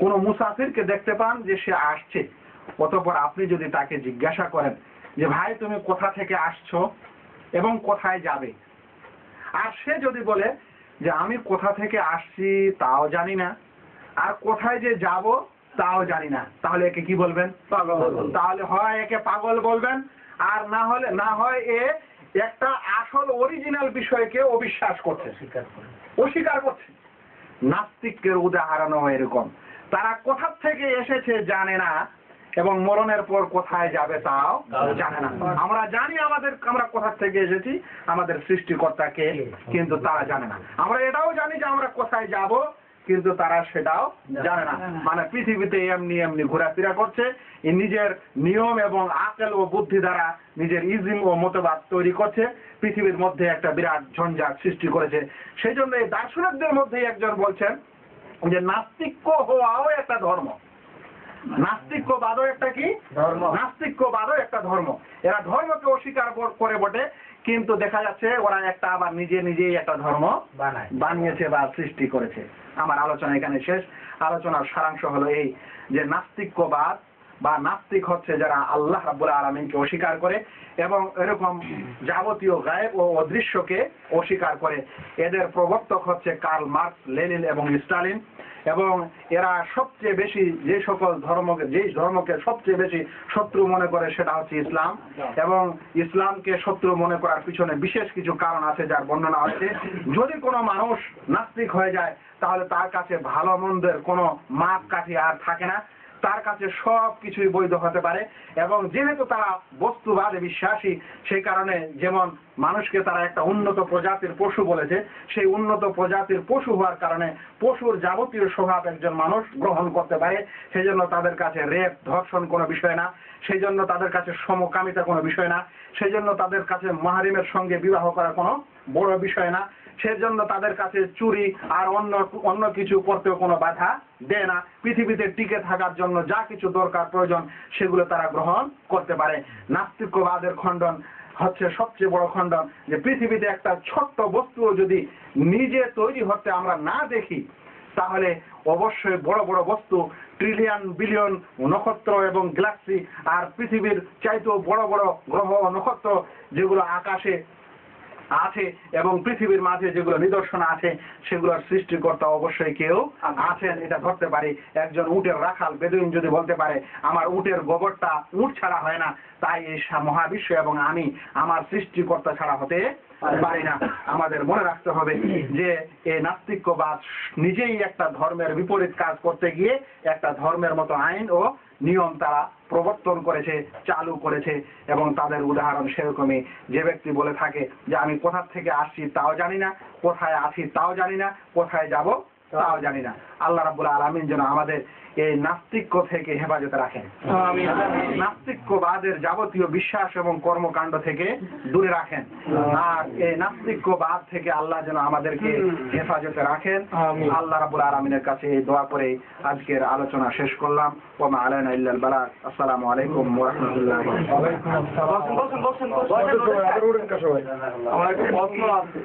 কোনো মুসাফিরকে দেখতে পান যে সে আসছে, অতঃপর আপনি যদি তাকে জিজ্ঞাসা করেন যে ভাই তুমি কোথা থেকে আসছো এবং কোথায় যাবে, আর সে যদি বলে যে আমি কোথা থেকে আসছি তাও জানি না, আর কোথায় যে যাব তাও জানি না, তাহলে একে কি বলবেন? পাগল। তাহলে হয় একে পাগল বলবেন, আর না হয় এ একটা আসল অরিজিনাল বিষয়কে অবিশ্বাস করছে, অস্বীকার করছে। নাস্তিকের উদাহরণও এরকম। তারা কোথা থেকে এসেছে জানে না এবং মরণের পর কোথায় যাবে তাও জানে না। আমরা জানি আমরা কোথা থেকে এসেছি, আমাদের সৃষ্টিকর্তাকে, কিন্তু তারা জানে না। আমরা এটাও জানি যে আমরা কোথায় যাব, কিন্তু তারা সেটাও জানে না। মানে পৃথিবীতে এমনি এমনি ঘোরাফেরা করছে, নিজের নিয়ম এবং আকল ও বুদ্ধি দ্বারা নিজের ইজম ও মতবাদ তৈরি করছে, পৃথিবীর মধ্যে একটা বিরাট ঝঞ্ঝাট সৃষ্টি করেছে। সেই জন্য এই দার্শনিকদের মধ্যে একজন বলছেন যে নাস্তিক্য হওয়াও একটা ধর্ম। নাস্তিক্যবাদও একটা কি ধর্ম? নাস্তিক্যবাদও একটা ধর্ম। এরা ধর্মকে অস্বীকার করে বটে, কিন্তু দেখা যাচ্ছে ওরা একটা আবার নিজেই একটা ধর্ম বানিয়েছে বা সৃষ্টি করেছে। আমার আলোচনা এখানে শেষ। আলোচনার সারাংশ হলো এই যে নাস্তিক্যবাদ বা নাস্তিক হচ্ছে যারা আল্লাহ রাব্বুল আলামিনকে অস্বীকার করে এবং এরকম যাবতীয় গায়েব ও অদৃশ্যকে অস্বীকার করে। এদের প্রবর্তক হচ্ছে কার্ল মার্কস, লেনিন এবং স্টালিন। এবং এরা সবচেয়ে বেশি যে ধর্মকে সবচেয়ে বেশি শত্রু মনে করে সেটা হচ্ছে ইসলাম। এবং ইসলামকে শত্রু মনে করার পিছনে বিশেষ কিছু কারণ আছে যার বর্ণনা আছে। যদি কোনো মানুষ নাস্তিক হয়ে যায় তাহলে তার কাছে ভালো মন্দের কোনো মাপকাঠি আর থাকে না, তার কাছে সব কিছুই বৈধ হতে পারে। এবং যেহেতু তারা বস্তুবাদে বিশ্বাসী, সেই কারণে যেমন মানুষকে তারা একটা উন্নত প্রজাতির পশু বলেছে, সেই উন্নত প্রজাতির পশু হওয়ার কারণে পশুর যাবতীয় স্বভাব একজন মানুষ গ্রহণ করতে পারে। সেই জন্য তাদের কাছে রেপ, ধর্ষণ কোনো বিষয় না, সেই জন্য তাদের কাছে সমকামিতা কোনো বিষয় না, সেই জন্য তাদের কাছে মাহরিমের সঙ্গে বিবাহ করা কোনো বড় বিষয় না, সেজন্য তাদের কাছে চুরি আর অন্য কিছু করতেও কোনো বাধা দেয় না। পৃথিবীতে টিকে থাকার জন্য যা কিছু দরকার প্রয়োজন সেগুলো তারা গ্রহণ করতে পারে। নাস্তিক্যবাদের খণ্ডন হচ্ছে সবচেয়ে বড় খণ্ডন, যে পৃথিবীতে একটা ছোট্ট বস্তুও যদি নিজে তৈরি হতে আমরা না দেখি, তাহলে অবশ্যই বড় বড় বস্তু, ট্রিলিয়ন বিলিয়ন নক্ষত্র এবং গ্যালাক্সি আর পৃথিবীর চাইতেও বড় বড় গ্রহ নক্ষত্র যেগুলো আকাশে আছে এবং পৃথিবীর মাঝে যেগুলো নিদর্শন আছে, সেগুলোর সৃষ্টিকর্তা অবশ্যই কেউ আছেন, এটা ধরতে পারি। একজন উটের রাখাল বেদুইন যদি বলতে পারে আমার উটের গোবরটা উট ছাড়া হয় না, তাই এই মহাবিশ্ব এবং আমি আমার সৃষ্টিকর্তা ছাড়া হতে পারি না। আমাদের মনে রাখতে হবে যে এই নাস্তিক্যবাদ নিজেই একটা ধর্মের বিপরীত কাজ করতে গিয়ে একটা ধর্মের মতো আইন ও নিয়ম তারা প্রবর্তন করেছে, চালু করেছে। এবং তাদের উদাহরণ সেরকমই, যে ব্যক্তি বলে থাকে যে আমি কোথা থেকে আসছি তাও জানি না, কোথায় আছি তাও জানি না, কোথায় যাব তাও জানি না। আল্লাহ রাব্বুল আলামিন যেন আমাদের এই নাস্তিক্য থেকে হেফাজতে রাখেন, নাস্তিক্যবাদের যাবতীয় বিশ্বাস এবং কর্মকাণ্ড থেকে দূরে রাখেন। আর এই নাস্তিক্যবাদ থেকে আল্লাহ যেন আমাদেরকে হেফাজতে রাখেন। আল্লাহ রাব্বুল আলামিনের কাছে এই দোয়া করে আজকের আলোচনা শেষ করলাম। ওয়া মা আলাইনা ইল্লাল বালাগ। আসসালামু আলাইকুম ওয়া রাহমাতুল্লাহি ওয়া বারাকাতুহু। আমার একটা প্রশ্ন আছে।